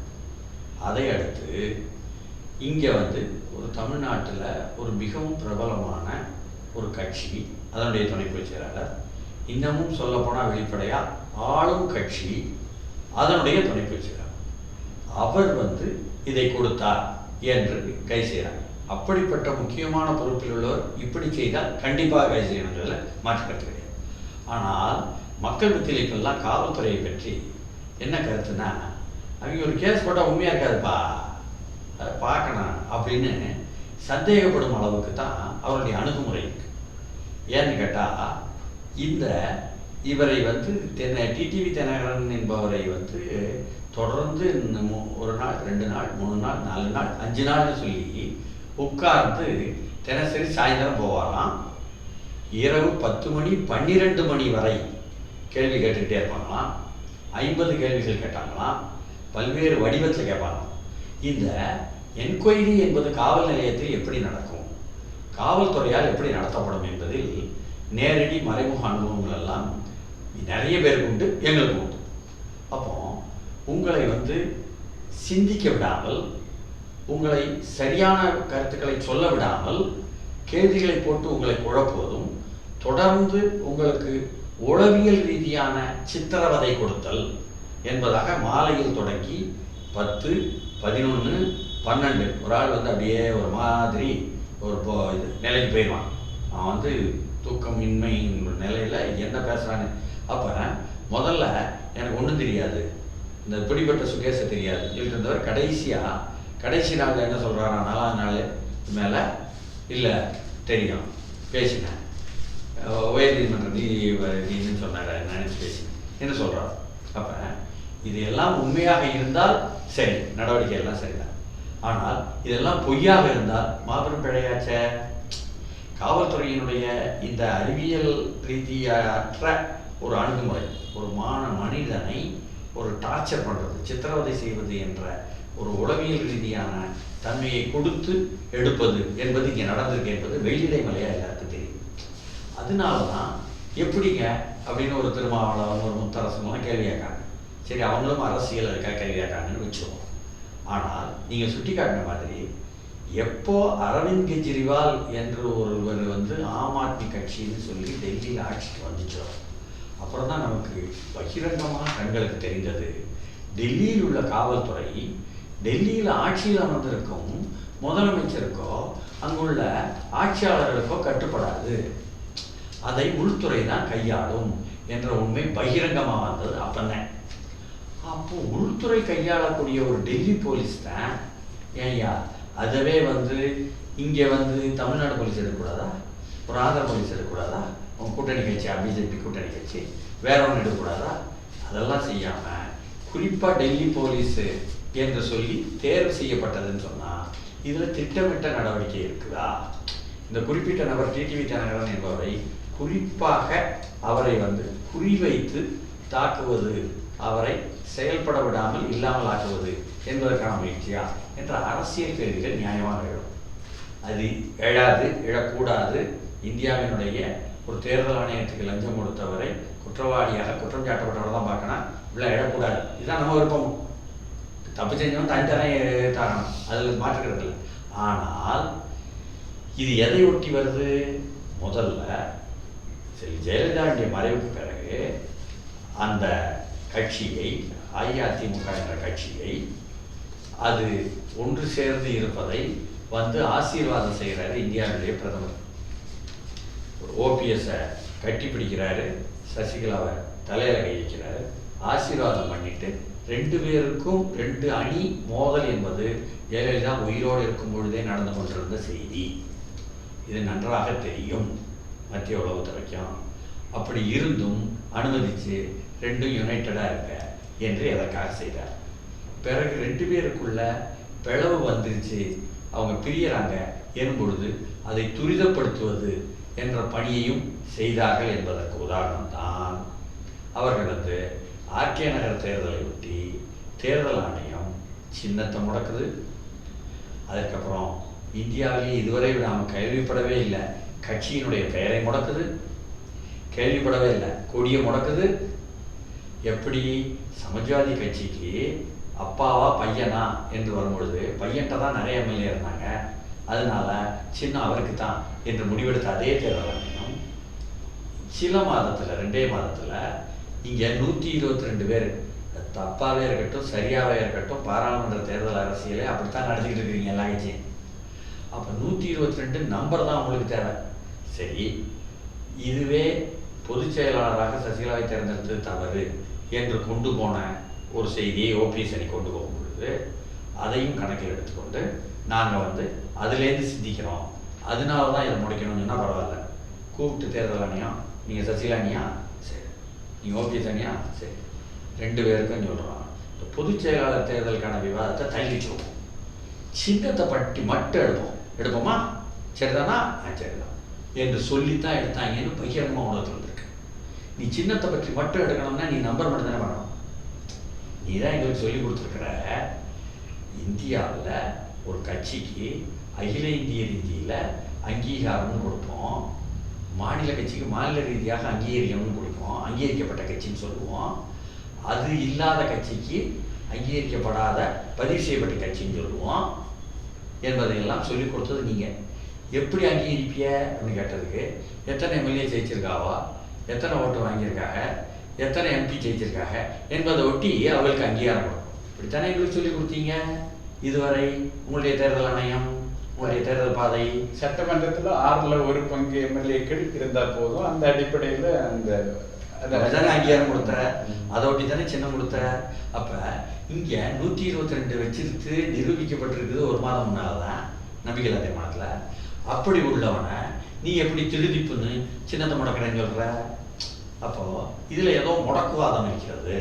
அதை அடுத்து இங்கே ஒரு தமிழ்நாட்டில் ஒரு மிகவும் பிரபலமான ஒரு கட்சி, அதனுடைய துணை பொதுச் செயலாளர், இன்னமும் சொல்லப்போனால் வெளிப்படையாக ஆளும் கட்சி, அதனுடைய துணை பொதுச் செயலாளர், அவர் இதை கொடுத்தார் என்று கை செய்கிறாங்க. அப்படிப்பட்ட முக்கியமான பொறுப்பில் உள்ளவர் இப்படி செய்தால் கண்டிப்பாக கை செய்யணுங்கிறதுல மாற்றுக்கருத்து கிடையாது. ஆனால் மக்கள் மத்தியில் இப்பெல்லாம் காவல்துறையை பற்றி என்ன கருத்துனா, அவங்க ஒரு கேஸ் போட்டால் உண்மையாக இருக்காதுப்பா, அதை பார்க்கணும் அப்படின்னு சந்தேகப்படும் அளவுக்கு தான் அவருடைய அணுகுமுறை இருக்கு. ஏன்னு கேட்டால், இவரை டிடிவி தினகரன் என்பவரை தொடர்ந்து ஒரு நாள், 2 நாள், 3 நாள், 4 நாள், 5 நாள்னு சொல்லி உட்கார்ந்து தினசரி சாயந்தரம் போவாராம். இரவு 10 மணி 12 மணி வரை கேள்வி கேட்டுக்கிட்டே இருப்பாங்களாம். 50 கேள்விகள் கேட்டாங்களாம். பல்வேறு வடிவத்தில் கேட்பாங்க. இந்த என்கொயரி என்பது காவல் நிலையத்தில் எப்படி நடக்கும், காவல்துறையால் எப்படி நடத்தப்படும் என்பதில் நேரடி மறைமுக அனுபவங்கள் எல்லாம் நிறைய பேருக்கு உண்டு, எங்களுக்கு உண்டு. அப்போ உங்களை சிந்திக்க விடாமல், உங்களை சரியான கருத்துக்களை சொல்ல விடாமல், கேள்விகளை போட்டு உங்களை குழப்புவதும், தொடர்ந்து உங்களுக்கு உளவியல் ரீதியான சித்திரவதை கொடுத்தல் என்பதாக மாலையில் தொடங்கி 10, 11, 12 ஒரு ஆள் அப்படியே ஒரு மாதிரி ஒரு நிலைக்கு போயிடுவான். அவன் தூக்கமின்மை நிலையில் என்ன பேசுகிறான்னு. அப்போ முதல்ல எனக்கு ஒன்றும் தெரியாது, இந்த பிடிப்பட்ட சுகேஷை தெரியாது சொல்லிட்டு இருந்தவர் கடைசி நாளில் என்ன சொல்கிறாரா, 4ஆவது நாள் மேலே இல்லை தெரியும் பேசினேன், உயர்நீதிமன்ற நீதின்னு சொன்னார், நினைச்சு பேசினேன் என்ன சொல்கிறார். அப்போ இது எல்லாம் உண்மையாக இருந்தால் சரி, நடவடிக்கை எல்லாம் சரிதான். ஆனால் இதெல்லாம் பொய்யாக இருந்தால் மாபெரும் பிழையாச்ச. காவல்துறையினுடைய இந்த அறிவியல் ரீதியற்ற ஒரு அணுகுமுறை, ஒரு மனிதனை ஒரு டார்ச்சர் பண்ணுறது, சித்திரவதை செய்வது என்ற ஒரு உளவியல் ரீதியான தன்மையை கொடுத்து எடுப்பது என்பது இங்கே நடந்திருக்கு என்பது வெள்ளிடை மலையாக எல்லாருக்கும் தெரியும். அதனால தான் எப்படிங்க அப்படின்னு ஒரு திருமாவளவன், ஒரு முத்தரசன்லாம் கேள்வி கேட்காங்க. சரி, அவங்களும் அரசியல் இருக்கா கேள்வி கேட்காங்கன்னு வச்சுருவோம். ஆனால் நீங்கள் சுட்டி காட்டின மாதிரி எப்போ அரவிந்த் கெஜ்ரிவால் என்று ஒருவர் ஆம் ஆத்மி கட்சின்னு சொல்லி டெல்லியில் ஆட்சிக்கு வந்துச்சோ, அப்புறம் தான் நமக்கு பகிரங்கமாக கண்களுக்கு தெரிந்தது, டெல்லியில் உள்ள காவல்துறை டெல்லியில் ஆட்சியில் அமர்ந்திருக்கும் முதலமைச்சருக்கோ அங்குள்ள ஆட்சியாளர்களுக்கோ கட்டுப்படாது, அதை உள்துறை தான் கையாளும் என்ற உண்மை பகிரங்கமாக வந்தது. அப்போதான் அப்போ உள்துறை கையாளக்கூடிய ஒரு டெல்லி போலீஸ் தான் ஏன்யா அதவே இங்கே தமிழ்நாடு போலீஸ் எடுக்கக்கூடாதா, ஒரு ஆந்திர போலீஸ் எடுக்கக்கூடாதா, உங்கள் கூட்டணி கட்சி பிஜேபி கூட்டணி கட்சி வேற ஒன்று எடுக்கக்கூடாதா, அதெல்லாம் செய்யாமல் குறிப்பாக டெல்லி போலீஸு என்று சொல்லி தேர்வு செய்யப்பட்டதுன்னு சொன்னால் இதில் திட்டமிட்ட நடவடிக்கை இருக்குதா? இந்த குறிப்பிட்ட நபர் டிடிவி தினகரன் என்பவரை குறிப்பாக அவரை குறிவைத்து தாக்குவது, அவரை செயல்பட விடாமல் இல்லாமல் ஆக்குவது என்பதற்கான முயற்சியா என்ற அரசியல் கேள்விகள் நியாயமாக எழும். அது எழக்கூடாது. இந்தியாவினுடைய ஒரு தேர்தல் ஆணையத்துக்கு லஞ்சம் கொடுத்தவரை குற்றவாளியாக குற்றம் சாட்டப்பட்டவரை தான் பார்க்கணும், இப்படிலாம் எழக்கூடாது. இதுதான் நம்ம விருப்பம். தப்பு செஞ்சவன் தண்டனை தரணும், அதில் மாற்றுக்கிறது இல்லை. ஆனால் இது எதை ஒட்டி வருது? முதல்ல ஜெயலலிதாவுடைய மறைவுக்கு பிறகு அந்த கட்சியை, அஇஅதிமுக என்ற கட்சியை, அது ஒன்று சேர்ந்து இருப்பதை ஆசீர்வாதம் செய்கிறாரு இந்தியாவுடைய பிரதமர். ஓபிஎஸ்ஸை கட்டி பிடிக்கிறாரு, சசிகலாவை தலையில் கை வைக்கிறாரு, ஆசீர்வாதம் பண்ணிட்டு 2 பேருக்கும் 2 அணி மோதல் என்பது ஜெயலலிதா உயிரோடு இருக்கும் பொழுதே நடந்து கொண்டிருந்த செய்தி. இது நன்றாக தெரியும் மத்திய உளவுத்துறைக்கும். அப்படி இருந்தும் அனுமதித்து 2ம் யுனைட்டடாக இருக்க என்று எதற்காக செய்தார். பிறகு 2 பேருக்குள்ள பிளவு வந்துருச்சு, அவங்க பிரியறாங்க எனும் பொழுது அதை துரிதப்படுத்துவது என்ற பணியையும் செய்தார்கள் என்பதற்கு உதாரணம் தான் அவர்கள் ஆர்கே நகர் தேர்தலை ஒட்டி தேர்தல் ஆணையம் சின்னத்தை முடக்குது. அதுக்கப்புறம் இந்தியாவிலேயே இதுவரை நாம் கேள்விப்படவே இல்லை கட்சியினுடைய பெயரை முடக்குது, கேள்விப்படவே இல்லை கொடியை முடக்குது. எப்படி சமாஜ்வாதி கட்சிக்கு அப்பாவா பையனா என்று வரும்பொழுது பையன்கிட்ட தான் நிறைய எம்எல்ஏ இருந்தாங்க, அதனால சின்னம் அவருக்கு தான் என்று முடிவெடுத்த அதே தேர்தல் ஆணையம் சில மாதத்தில் 2 மாதத்தில் இங்கே 122 பேர், தப்பாகவே இருக்கட்டும் சரியாகவே இருக்கட்டும், பாராளுமன்ற தேர்தல் அரசியலே அப்படித்தான் நடத்திக்கிட்டு இருக்கிறீங்க எல்லா கட்சியும். அப்போ 122 நம்பர் தான் உங்களுக்கு தேவை. சரி, இதுவே பொதுச் செயலாளராக சசிகலாவை தேர்ந்தெடுத்தது தவறு என்று கொண்டு போன ஒரு செய்தியை ஓபிஎஸ் அணி கொண்டு போகும் பொழுது அதையும் கணக்கில் எடுத்துக்கொண்டு நாங்கள் அதுலேருந்து சிந்திக்கிறோம், அதனால தான் இதை முடிக்கணும்னு சொன்னால் பரவாயில்ல. கூப்பிட்டு தேர்தல் ஆணையம், நீங்கள் சசிகலா அணியா, சரி, நீங்கள் ஓபிஎஸ் அணியா, சரி, 2 பேருக்கும் சொல்கிறோம். இந்த பொதுச் செயலாளர் தேர்தலுக்கான விவாதத்தை தள்ளி வச்சுருவோம், சின்னத்தை பற்றி மட்டும் எடுப்போமா, சரிதானா, சரிதான் என்று சொல்லித்தான் எடுத்தாங்கன்னு பகிரங்கமாக உலகத்தில் இருக்கு. நீ சின்னத்தை பற்றி மட்டும் எடுக்கணும்னா நீ நம்பர் மட்டும் தானே பண்ணணும். நீ தான் எங்களுக்கு சொல்லி கொடுத்துருக்குற இந்தியாவில் ஒரு கட்சிக்கு அகில இந்திய ரீதியில் அங்கீகாரம்னு கொடுப்போம், மாநில கட்சிக்கு மாநில ரீதியாக அங்கீகரிக்கணும்னு கொடுப்போம், அங்கீகரிக்கப்பட்ட கட்சின்னு சொல்லுவோம். அது இல்லாத கட்சிக்கு அங்கீகரிக்கப்படாத பதிவு செய்யப்பட்ட கட்சின்னு சொல்லுவோம் என்பதையெல்லாம் சொல்லி கொடுத்தது நீங்கள். எப்படி அங்கீகரிப்பிய அப்படின்னு கேட்டதுக்கு எத்தனை எம்எல்ஏ ஜெயிச்சிருக்காவா, எத்தனை ஓட்டு வாங்கியிருக்காங்க, எத்தனை எம்பி ஜெயிச்சிருக்காங்க என்பதை ஒட்டி அவங்களுக்கு அங்கீகாரம் கொடுக்கும். இப்படித்தானே எங்களுக்கு சொல்லி கொடுத்தீங்க இதுவரை உங்களுடைய தேர்தல் ஆணையம், உங்களுடைய தேர்தல் பாதை. சட்டமன்றத்தில் 6ல் 1 பங்கு எம்எல்ஏக்கள் இருந்தால் போதும், அந்த அடிப்படையில் அந்த தானே அங்கீகாரம் கொடுத்த, அதை ஒட்டி தானே சின்னம் கொடுத்த. அப்போ இங்கே 122 வச்சிருக்கு நிரூபிக்கப்பட்டிருக்குது 1 மாதம் முன்னால் தான் நம்பிக்கையில்லா தீர்மானத்தில். அப்படி உள்ளவனை நீ எப்படி திருதிப்புன்னு சின்னத்தை முடக்கிறேன்னு சொல்கிற? அப்போது இதில் ஏதோ முடக்குவாதம் இருக்கிறது.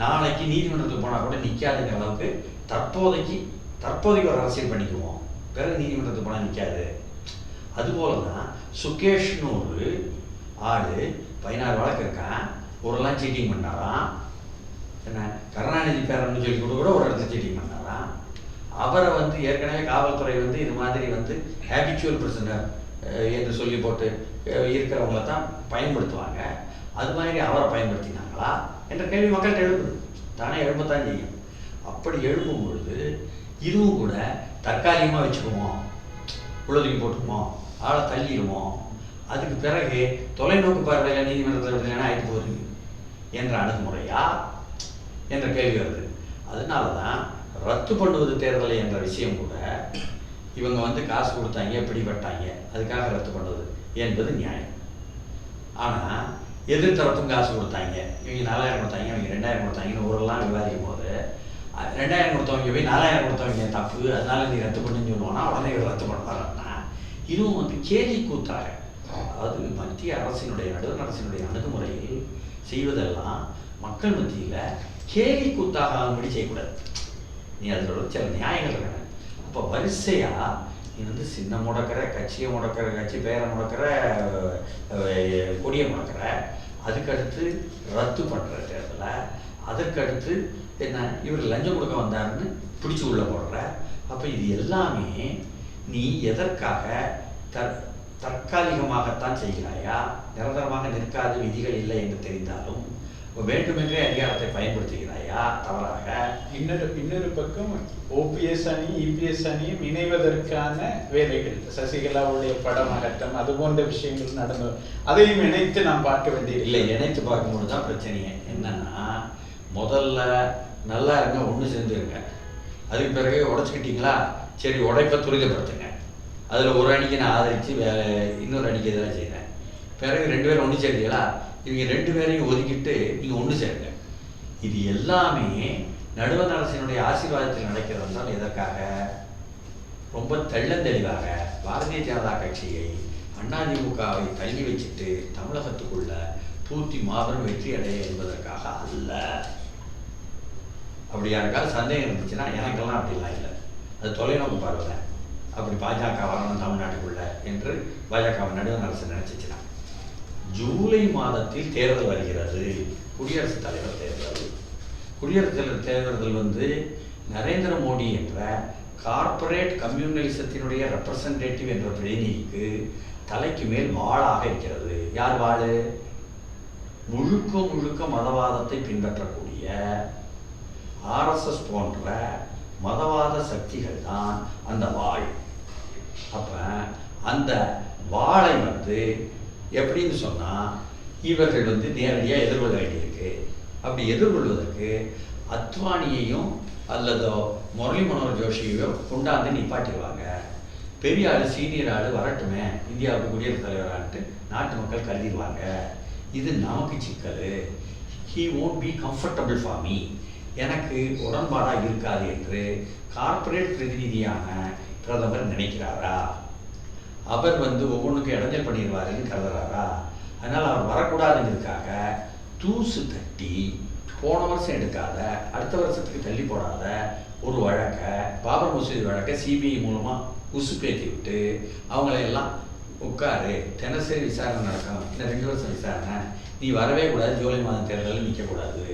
நாளைக்கு நீதிமன்றத்துக்கு போனால் கூட நிற்காதுங்கிற அளவுக்கு தற்போதைக்கு ஒரு அரசியல் பண்ணிக்குவோம், பிறகு நீதிமன்றத்துக்கு போனால் நிற்காது. அதுபோல தான் சுகேஷ்னு ஒரு ஆள் 16 வழக்கு இருக்கான், ஒருலாம் சீட்டிங் பண்ணாராம். என்ன கருணாநிதி பேரன்னு சொல்லி கூட ஒரு இடத்துல சீட்டிங் பண்ணாராம். அவரை ஏற்கனவே காவல்துறை இது மாதிரி ஹேபிச்சுவல் பிரிசனர் என்று சொல்லி போட்டு இருக்கிறவங்கள தான் பயன்படுத்துவாங்க. அது மாதிரி அவரை பயன்படுத்தினாங்களா என்ற கேள்வி மக்கள்கிட்ட எழுப்புது, தானே எழுப்பத்தான் செய்யும். அப்படி எழுப்பும் பொழுது இதுவும் கூட தற்காலிகமாக வச்சுக்குவோம், உள்ளதுக்கு போட்டுக்குவோம், ஆளை தள்ளிடுவோம், அதுக்கு பிறகு தொலைநோக்கு பார்வையில் நீதிமன்றத்தில் விடலைன்னா ஆயிட்டு போகுது என்ற அணுகுமுறையா என்ற கேள்வி வருது. அதனால தான் ரத்து பண்ணுவது தேர்தலை என்ற விஷயம் கூட இவங்க காசு கொடுத்தாங்க, பிடிபட்டாங்க, அதுக்காக ரத்து பண்ணுவது என்பது நியாயம். ஆனால் எதிர்த்தரப்பும் காசு கொடுத்தாங்க, இவங்க 4000 கொடுத்தாங்க, இவங்க 2000 கொடுத்தாங்கன்னு ஊரெல்லாம் விவாதிக்கும் போது 2000 கொடுத்தவங்க போய் 4000 கொடுத்தவங்க தப்பு, அதனால நீ ரத்து பண்ணுன்னு சொல்லுவானா, உடனே இவர் ரத்து பண்ணுவாருன்னா இதுவும் கேலி கூத்தாக. அது மத்திய அரசினுடைய நடுவண் அரசினுடைய அணுகுமுறையில் செய்வதெல்லாம் மக்கள் மத்தியில் கேலி கூத்தாக ஆகும்படி செய்யக்கூடாது. நீ அதோட சில நியாயங்கள் இருக்க. அப்போ வரிசையாக நீ சின்ன முடக்கிற, கட்சியை முடக்கிற, கட்சி பெயரை முடக்கிற, கொடியை முடக்கிற, அதுக்கடுத்து ரத்து பண்ணுற தேர்தலை, அதற்கடுத்து என்ன இவர் லஞ்சம் கொடுக்க வந்தாருன்னு பிடிச்சி உள்ள போடுற. அப்போ இது எல்லாமே நீ எதற்காக தற்காலிகமாகத்தான் செய்கிறாயா, நிரந்தரமாக நிற்காத விதிகள் இல்லை என்று தெரிந்தாலும் வேண்டுமென்றே அதிகாரத்தை பயன்படுத்துகிறாயா தவறாக? இன்னொரு பக்கம் ஓபிஎஸ் அணி இபிஎஸ் அணியும் இணைவதற்கான வேலைகள், சசிகலாவுடைய படமாகட்டம், அது போன்ற விஷயங்கள் நடந்து, அதையும் இணைத்து நாம் பார்க்க வேண்டியது இல்லை. இணைத்து பார்க்கும்போது தான் பிரச்சனையே என்னன்னா, முதல்ல நல்லா இருங்க, ஒன்று சேர்ந்துருங்க. அதுக்கு பிறகு உடச்சிக்கிட்டீங்களா, சரி உடைப்பை துரிதப்படுத்துங்க. அதில் ஒரு அணிக்கு நான் ஆதரித்து இன்னொரு அணிக்கு எதிராக செய்கிறேன். பிறகு 2 பேரும் ஒன்று சேர்ந்தீங்களா, இவங்க 2 பேரையும் ஒதுக்கிட்டு நீங்கள் ஒன்று சேருங்க. இது எல்லாமே நடுவண் அரசினுடைய ஆசீர்வாதத்தில் நடக்கிறது என்றால் எதற்காக? ரொம்ப தெள்ளந்தெளிவாக பாரதிய ஜனதா கட்சியை அதிமுகவை தள்ளி வச்சுட்டு தமிழகத்துக்குள்ள பூர்த்தி மாபெரும் வெற்றி அடைய என்பதற்காக அல்ல. அப்படி யாருக்காவது சந்தேகம் இருந்துச்சுன்னா, எனக்கெல்லாம் அப்படிலாம் இல்லை. அது தொலைநோக்கு பார்வை. அப்படி பாஜக வரணும் தமிழ்நாட்டுக்குள்ள என்று பாஜக நடுவண் அரசு நினைச்சிச்சுன்னா, ஜூலை மாதத்தில் தேர்தல் வருகிறது, குடியரசுத் தலைவர் தேர்தல். குடியரசுத் தலைவர் தேர்தல் நரேந்திர மோடி என்ற கார்ப்பரேட் கம்யூனலிசத்தினுடைய ரெப்ரசன்டேட்டிவ் என்ற பிரதிநிதிக்கு தலைக்கு மேல் வாளாக இருக்கிறது. யார் வாழு? முழுக்க முழுக்க மதவாதத்தை பின்பற்றக்கூடிய RSS போன்ற மதவாத சக்திகள் தான் அந்த வாள். அப்ப அந்த வாளை எப்படின்னு சொன்னா, இவர்கள் நேரடியாக எதிர்கொள்ள வேண்டியிருக்கு. அப்படி எதிர்கொள்வதற்கு அத்வானியையும் அல்லது முரளி மனோகர் ஜோஷியையோ கொண்டாந்து நிப்பாட்டிடுவாங்க. பெரிய ஆள், சீனியர் ஆள் வரட்டுமே இந்தியாவுக்கு குடியரசுத் தலைவரான்ட்டு நாட்டு மக்கள் கருதிடுவாங்க. இது நமக்கு சிக்கல். He won't be comfortable for me, எனக்கு உடன்பாடாக இருக்காது என்று கார்ப்பரேட் பிரதிநிதியான பிரதமர் நினைக்கிறாரா? அவர் ஒவ்வொன்றுக்கும் இடைஞ்சல் பண்ணிடுவாருன்னு கருதுறாரா? அதனால் அவர் வரக்கூடாதுங்கிறதுக்காக தூசு தட்டி போன வருஷம் எடுக்காத, அடுத்த வருஷத்துக்கு தள்ளி போடாத ஒரு வழக்கை, பாபர் மசூதி வழக்கை சிபிஐ மூலமாக உசுப்பேற்றி விட்டு அவங்களையெல்லாம் உட்காரு, தினசரி விசாரணை நடக்கணும், இந்த 2 வருஷம் விசாரணை, நீ வரவே கூடாது, ஜூலை மாதம் தேர்தலில் நிற்கக்கூடாது,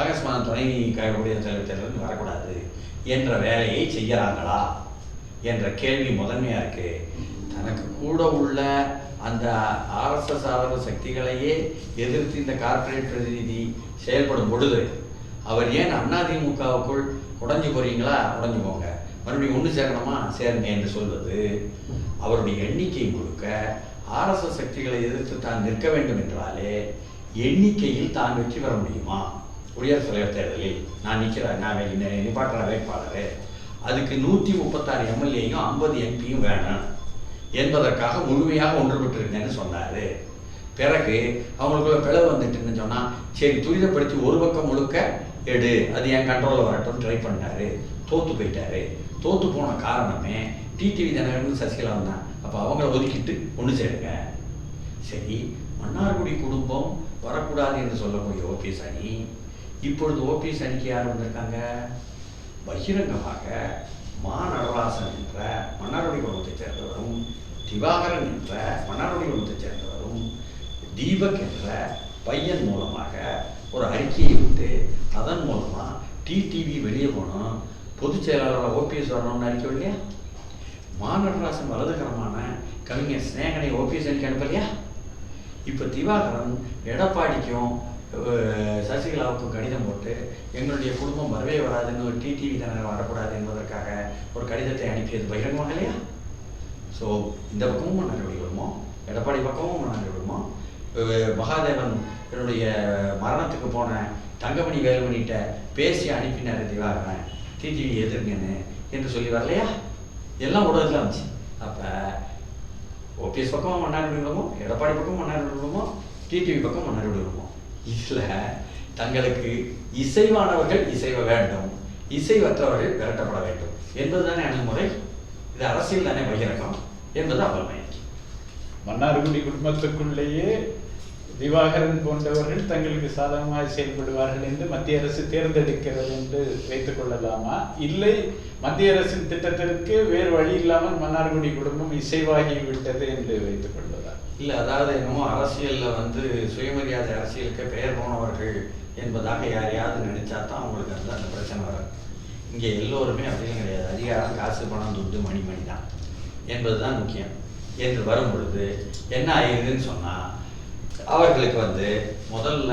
ஆகஸ்ட் மாதம் துணை குடியரசுத் தலைவர் தேர்தல் வரக்கூடாது என்ற வேலையை செய்யறாங்களா என்ற கேள்வி முதன்மையாக இருக்கு. தனக்கு கூட உள்ள அந்த RSS ஆதரவு சக்திகளையே எதிர்த்து இந்த கார்ப்பரேட் பிரதிநிதி செயல்படும் பொழுது அவர் ஏன் அதிமுகவுக்குள் உடைஞ்சு போறீங்களா, உடைஞ்சு போங்க, மறுபடியும் ஒன்று சேரணுமா, சேருங்க என்று சொல்வது அவருடைய எண்ணிக்கை முழுக்க RSS சக்திகளை எதிர்த்து தான் நிற்க வேண்டும் என்றாலே எண்ணிக்கையில் தான் வெற்றி பெற முடியுமா? குடியரசுத் தலைவர் தேர்தலில் நான் நிற்கிறேன், நான் நிப்பாட்டுற வேட்பாளர், அதுக்கு 136 MLAயும் 50 MPயும் வேணும் என்பதற்காக முழுமையாக ஒன்றுபட்டிருக்கேன்னு சொன்னார். பிறகு அவங்களுக்குள்ள பிளவு வந்துட்டுன்னு சொன்னால், சரி துரிதப்படுத்தி ஒரு பக்கம் முழுக்க எடு, அது என் கண்ட்ரோலில் வரட்டும்னு ட்ரை பண்ணார். தோற்று போயிட்டார். தோற்று போன காரணமே டிடிவி தினகரன் சசிகலாவும் தான். அப்போ அவங்கள ஒதுக்கிட்டு ஒன்று சேருங்க. சரி, மன்னார்குடி குடும்பம் வரக்கூடாது என்று சொல்லக்கூடிய ஓபிஎஸ் அணி, இப்பொழுது ஓபிஎஸ் அணிக்கு யார் வந்திருக்காங்க? பகிரங்கமாக நடராசன் என்ற மன்னார்குடி குடும்பத்தைச் சேர்ந்தவரும், திவாகரன் என்ற மன்னார்குடி குடும்பத்தைச் சேர்ந்தவரும், தீபக் என்ற பையன் மூலமாக ஒரு அறிக்கையை விட்டு அதன் மூலமாக டிடிவி வெளியே போனோம், பொதுச் செயலாளர் ஓபிஎஸ் வரணும்னு அறிக்கை இல்லையா? நடராசன் வலதுகரமான கவிஞர் ஸ்நேகனை ஓபிஎஸ் அணிக்கு அனுப்பலையா? இப்போ திவாகரன் எடப்பாடிக்கும் சசிகலாவுக்கும் கடிதம் போட்டு எங்களுடைய குடும்பம் வரவே வராதுன்னு ஒரு டிடிவி தினகரன் வரக்கூடாது என்பதற்காக ஒரு கடிதத்தை அனுப்பியது பகிரங்கமாக இல்லையா? ஸோ இந்த பக்கமும் மன்னார்குடி குடும்பம், எடப்பாடி பக்கமும் மன்னார்குடி குடும்பம், மகாதேவன் என்னுடைய மரணத்துக்கு போன தங்கமணி வேலுமணிகிட்ட பேசி அனுப்பினார் திவாகரன் டிடிவி எதிர்ங்கன்னு என்று சொல்லி வரலையா? எல்லாம் ஊடகத்தில் வந்துச்சு. அப்போ ஓபிஎஸ் பக்கம் மன்னார்குடி குடும்பம், எடப்பாடி பக்கம் மன்னார்குடி குடும்பம், டிடிவி பக்கம் மன்னார்குடி குடும்பம். இதில் தங்களுக்கு இசைவானவர்கள் இசைவ வேண்டும், இசைவற்றவர்கள் விரட்டப்பட வேண்டும் என்பதுதானே அணுகுமுறை. இது அரசியல் தானே பகிரங்கம் என்பது அவர்மை. மன்னார்குடி குடும்பத்துக்குள்ளேயே திவாகரன் போன்றவர்கள் தங்களுக்கு சாதகமாக செயல்படுவார்கள் என்று மத்திய அரசு தேர்ந்தெடுக்கிறது என்று வைத்துக் கொள்ளலாமா? இல்லை, மத்திய அரசின் திட்டத்திற்கு வேறு வழி இல்லாமல் மன்னார்குடி குடும்பம் இசைவாகிவிட்டது என்று வைத்துக் கொள்வதா? இல்லை, அதாவது என்னமோ அரசியலில் சுயமரியாதை அரசியலுக்கு பெயர் போனவர்கள் என்பதாக யாரையாவது நினைச்சா தான் அவங்களுக்கு அந்த பிரச்சனை வரும். இங்கே எல்லோருமே அப்படியும் கிடையாது. அதிகாரம், காசு, பணம், துட்டு, மணி தான் என்பது தான் முக்கியம் என்று வரும் பொழுது என்ன ஆயிடுதுன்னு சொன்னால், அவர்களுக்கு முதல்ல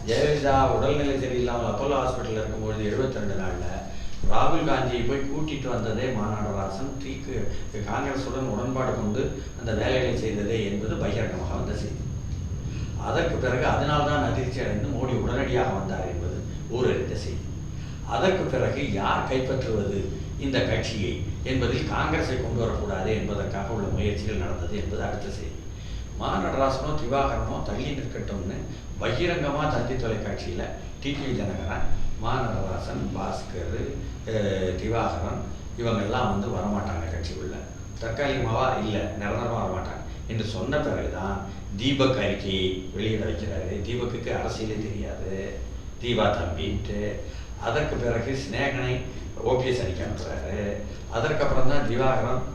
ஜெயலலிதா உடல்நிலை சரியில்லாமல் அப்போலோ ஹாஸ்பிட்டலில் இருக்கும்பொழுது 72 நாளில் ராகுல் காந்தியை போய் கூட்டிட்டு வந்ததே மாநாடராசன் காங்கிரசுடன் உடன்பாடு கொண்டு அந்த வேலைகளை செய்ததே என்பது பகிரங்கமாக வந்த செய்தி. அதற்கு பிறகு அதனால்தான் அதிர்ச்சி அடைந்து மோடி உடனடியாக வந்தார் என்பது ஊரறிந்த செய்தி. அதற்கு பிறகு யார் கைப்பற்றுவது இந்த கட்சியை என்பதில் காங்கிரஸை கொண்டு வரக்கூடாது என்பதற்காக உள்ள முயற்சிகள் நடந்தது என்பது அடுத்த செய்தி. நடராசனோ திவாகரனோ தள்ளி நிற்கட்டும்னு பகிரங்கமாக தந்தி தொலைக்காட்சியில் டிடிவி தினகரன், நடராசன், பாஸ்கர், திவாகரன் இவங்கெல்லாம் வந்து வரமாட்டாங்க கட்சிக்குள்ள, தற்காலிகமாவா இல்லை நிரந்தரமாக வரமாட்டாங்க என்று சொன்ன பிறகுதான் தீபக் அறிக்கையை வெளியிட வைக்கிறாரு. தீபக்கு அரசியலே தெரியாது, தீபா தம்பின்ட்டு. அதற்கு பிறகு ஸ்நேகனை ஓபிஎஸ் அறிக்கை அனுப்புறாரு. அதற்கப்புறம் தான் திவாகரன்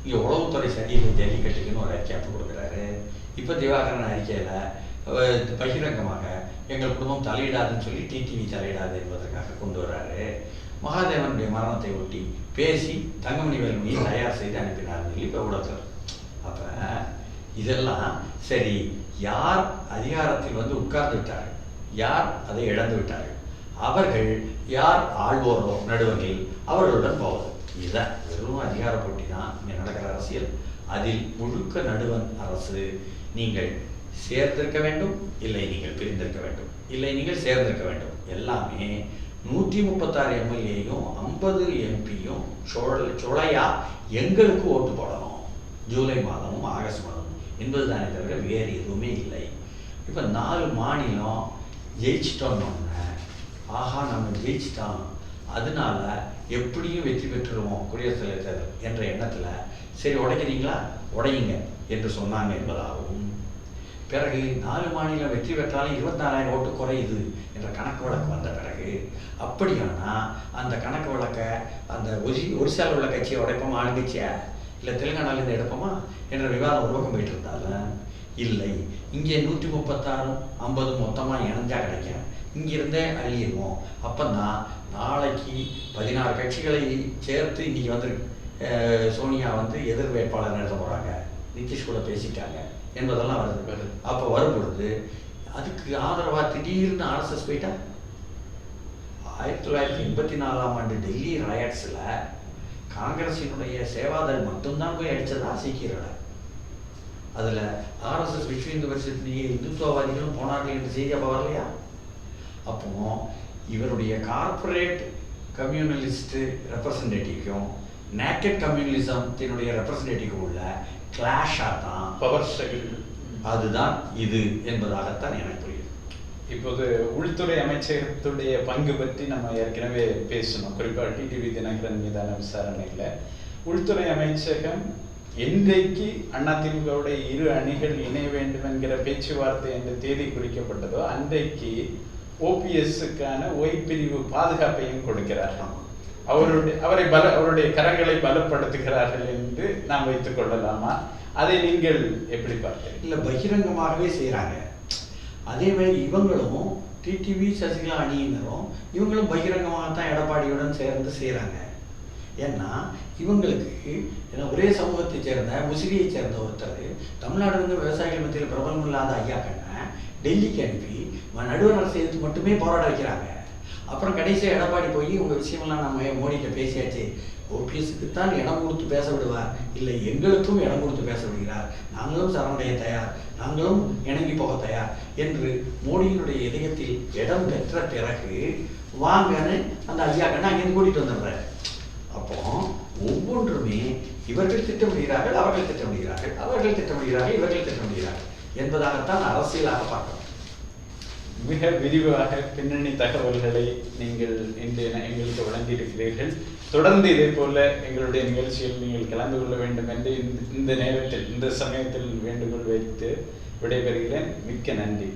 இங்கே உளவுத்துறை சரியில்லை ஜல்லிக்கட்டுக்குன்னு ஒரு அறிக்கை அனுப்பி கொடுக்குறாரு. இப்போ திவாகரன் அறிக்கையில் பகிரங்கமாக எங்கள் குடும்பம் தலையிடாதுன்னு சொல்லி டிடிவி தலையிடாது என்பதற்காக கொண்டு வர்றாரு. மகாதேவனுடைய மரணத்தை ஒட்டி பேசி தங்கமணி வேலுமணியை தயார் செய்து அனுப்பினார் சொல்லி இப்போ ஊடகத்தில். அப்போ இதெல்லாம் சரி, யார் அதிகாரத்தில் வந்து உட்கார்ந்து விட்டார்கள், யார் அதை இழந்து விட்டார்கள், அவர்கள் யார் ஆள்வோரோ நடுவர்கள் அவர்களுடன் போவது. இதுதான் வெறும் அதிகார போட்டி தான் இங்கே நடக்கிற அரசியல். அதில் முழுக்க நடுவன் அரசு. நீங்கள் சேர்ந்திருக்க வேண்டும், இல்லை நீங்கள் பிரிந்திருக்க வேண்டும், இல்லை நீங்கள் சேர்ந்திருக்க வேண்டும். எல்லாமே 136 எம்எல்ஏயும் 50 எம்பியும் சொலையா எங்களுக்கு ஓட்டு போடணும் ஜூலை மாதமும் ஆகஸ்ட் மாதமும் என்பது தானே தவிர வேறு எதுவுமே இல்லை. இப்போ 4 மாநிலம் ஜெயிச்சிட்டோன்னு ஆஹா நம்ம ஜெயிச்சிட்டோம், அதனால எப்படியும் வெற்றி பெற்றுருவோம் குடியரசுத் தலைவர் தேர்தல் என்ற எண்ணத்தில் சரி உடைக்கிறீங்களா உடையுங்க என்று சொன்னாங்க என்பதாகவும், பிறகு 4 மாநிலம் வெற்றி பெற்றாலும் 24,000 ஓட்டு குறையுது என்ற கணக்கு வழக்கு வந்த பிறகு அப்படியானா அந்த கணக்கு வழக்க அந்த ஒரிசாவில் உள்ள கட்சியை உடைப்போமா, ஆளுங்கட்சியா இல்லை தெலுங்கானாலேருந்து எடுப்போமா என்ற விவாதம் ஒரு பக்கம் போயிட்டு இருந்தாலும் இல்லை, இங்கே 136 50 மொத்தமாக இணைஞ்சா கிடைக்கும், இங்கிருந்தே அழியிடுவோம். அப்போ தான் நாளைக்கு 16 கட்சிகளை சேர்த்து இன்றைக்கி வந்து சோனியா வந்து எதிர் வேட்பாளர் நிறுத்த போகிறாங்க, நிதிஷ் கூட பேசிட்டாங்க என்பதெல்லாம் வருது. அப்போ வரும்பொழுது அதுக்கு ஆதரவாக திடீர்னு ஆர்எஸ்எஸ் போயிட்டா 1984ஆம் ஆண்டு டெல்லி ரயட்ஸில் காங்கிரஸினுடைய சேவாதள் மட்டும்தான் போய் அடித்ததா சீக்கியர்களை. அதில் ஆர்எஸ்எஸ் விஸ்வ இந்து பரிஷத் இந்துத்துவவாதிகளும் போனார்கள் என்று செய்தி அப்போ வரலையா? அப்போ இவருடைய கார்பரேட் கம்யூனலிஸ்ட் ரெப்ரசன்டேட்டிவ்க்கும் நேக்கட் கம்யூனலிசத்தினுடைய ரெப்ரசன்டேட்டிவ் உள்ள கிளாஷாக தான் பவர் ஸ்ட்ரகிள் அதுதான் இது என்பதாகத்தான் எனக்கு புரியுது. இப்போது உள்துறை அமைச்சகத்துடைய பங்கு பற்றி நம்ம ஏற்கனவே பேசணும். குறிப்பாக டிடிவி தினகரன் மீதான விசாரணையில் உள்துறை அமைச்சகம் என்றைக்கு அதிமுகவுடைய 2 அணிகள் இணைய வேண்டும் என்கிற பேச்சுவார்த்தை என்ற தேதி குறிக்கப்பட்டதோ அன்றைக்கு ஓபிஎஸ்ஸுக்கான ஒய் பிரிவு பாதுகாப்பையும் கொடுக்கிறார்கள். அவருடைய கரங்களை பலப்படுத்துகிறார்கள் என்று நாம் வைத்துக் கொள்ளலாமா? அதை நீங்கள் எப்படி பார்க்கிறீங்க? இல்லை, பகிரங்கமாகவே செய்கிறாங்க. அதே மாதிரி இவங்களும் டிடிவி சசிகலா அணியினரும் இவங்களும் பகிரங்கமாகத்தான் எடப்பாடியுடன் சேர்ந்து செய்கிறாங்க. ஏன்னா இவங்களுக்கு ஒரே சமூகத்தை சேர்ந்த முசிறியை சேர்ந்த ஒருத்தர் தமிழ்நாடு வந்து விவசாயிகள் மத்தியில் பிரபலம் இல்லாத ஐயா கண்ணை டெல்லிக்கு அனுப்பி நடுவர் அரசு எடுத்து மட்டுமே போராட வைக்கிறாங்க. அப்புறம் கடைசியாக எடப்பாடி போய் உங்கள் விஷயமெல்லாம் நம்ம மோடிகிட்ட பேசியாச்சு, ஓபிஎஸ்க்கு தான் இடம் கொடுத்து பேச விடுவார், இல்லை எங்களுக்கும் இடம் கொடுத்து பேச விடுகிறார், நாங்களும் சரணடைய தயார், நாங்களும் இணங்கி போக தயார் என்று மோடியினுடைய இதயத்தில் இடம் பெற்ற பிறகு வாங்கன்னு அந்த ஐயா கண்ணை அங்கேருந்து கூட்டிகிட்டு வந்துடுறாரு. அப்போ ஒவ்வொன்றுமே இவர்கள் திட்டமிடுகிறார்கள், அவர்கள் திட்டமிடுகிறார்கள், அவர்கள் திட்டமிடுகிறார்கள், இவர்கள் திட்டமிடுகிறார்கள் என்பதாகத்தான் அரசியலாக பார்க்கணும். மிக விரிவாக பின்னணி தகவல்களை நீங்கள் எங்களுக்கு வழங்கியிருக்கிறீர்கள். தொடர்ந்து இதே போல எங்களுடைய நிகழ்ச்சியில் நீங்கள் கலந்து கொள்ள வேண்டும் என்று இந்த நேரத்தில் இந்த சமயத்தில் வேண்டுகோள் வைத்து விடைபெறுகிறேன். மிக்க நன்றி.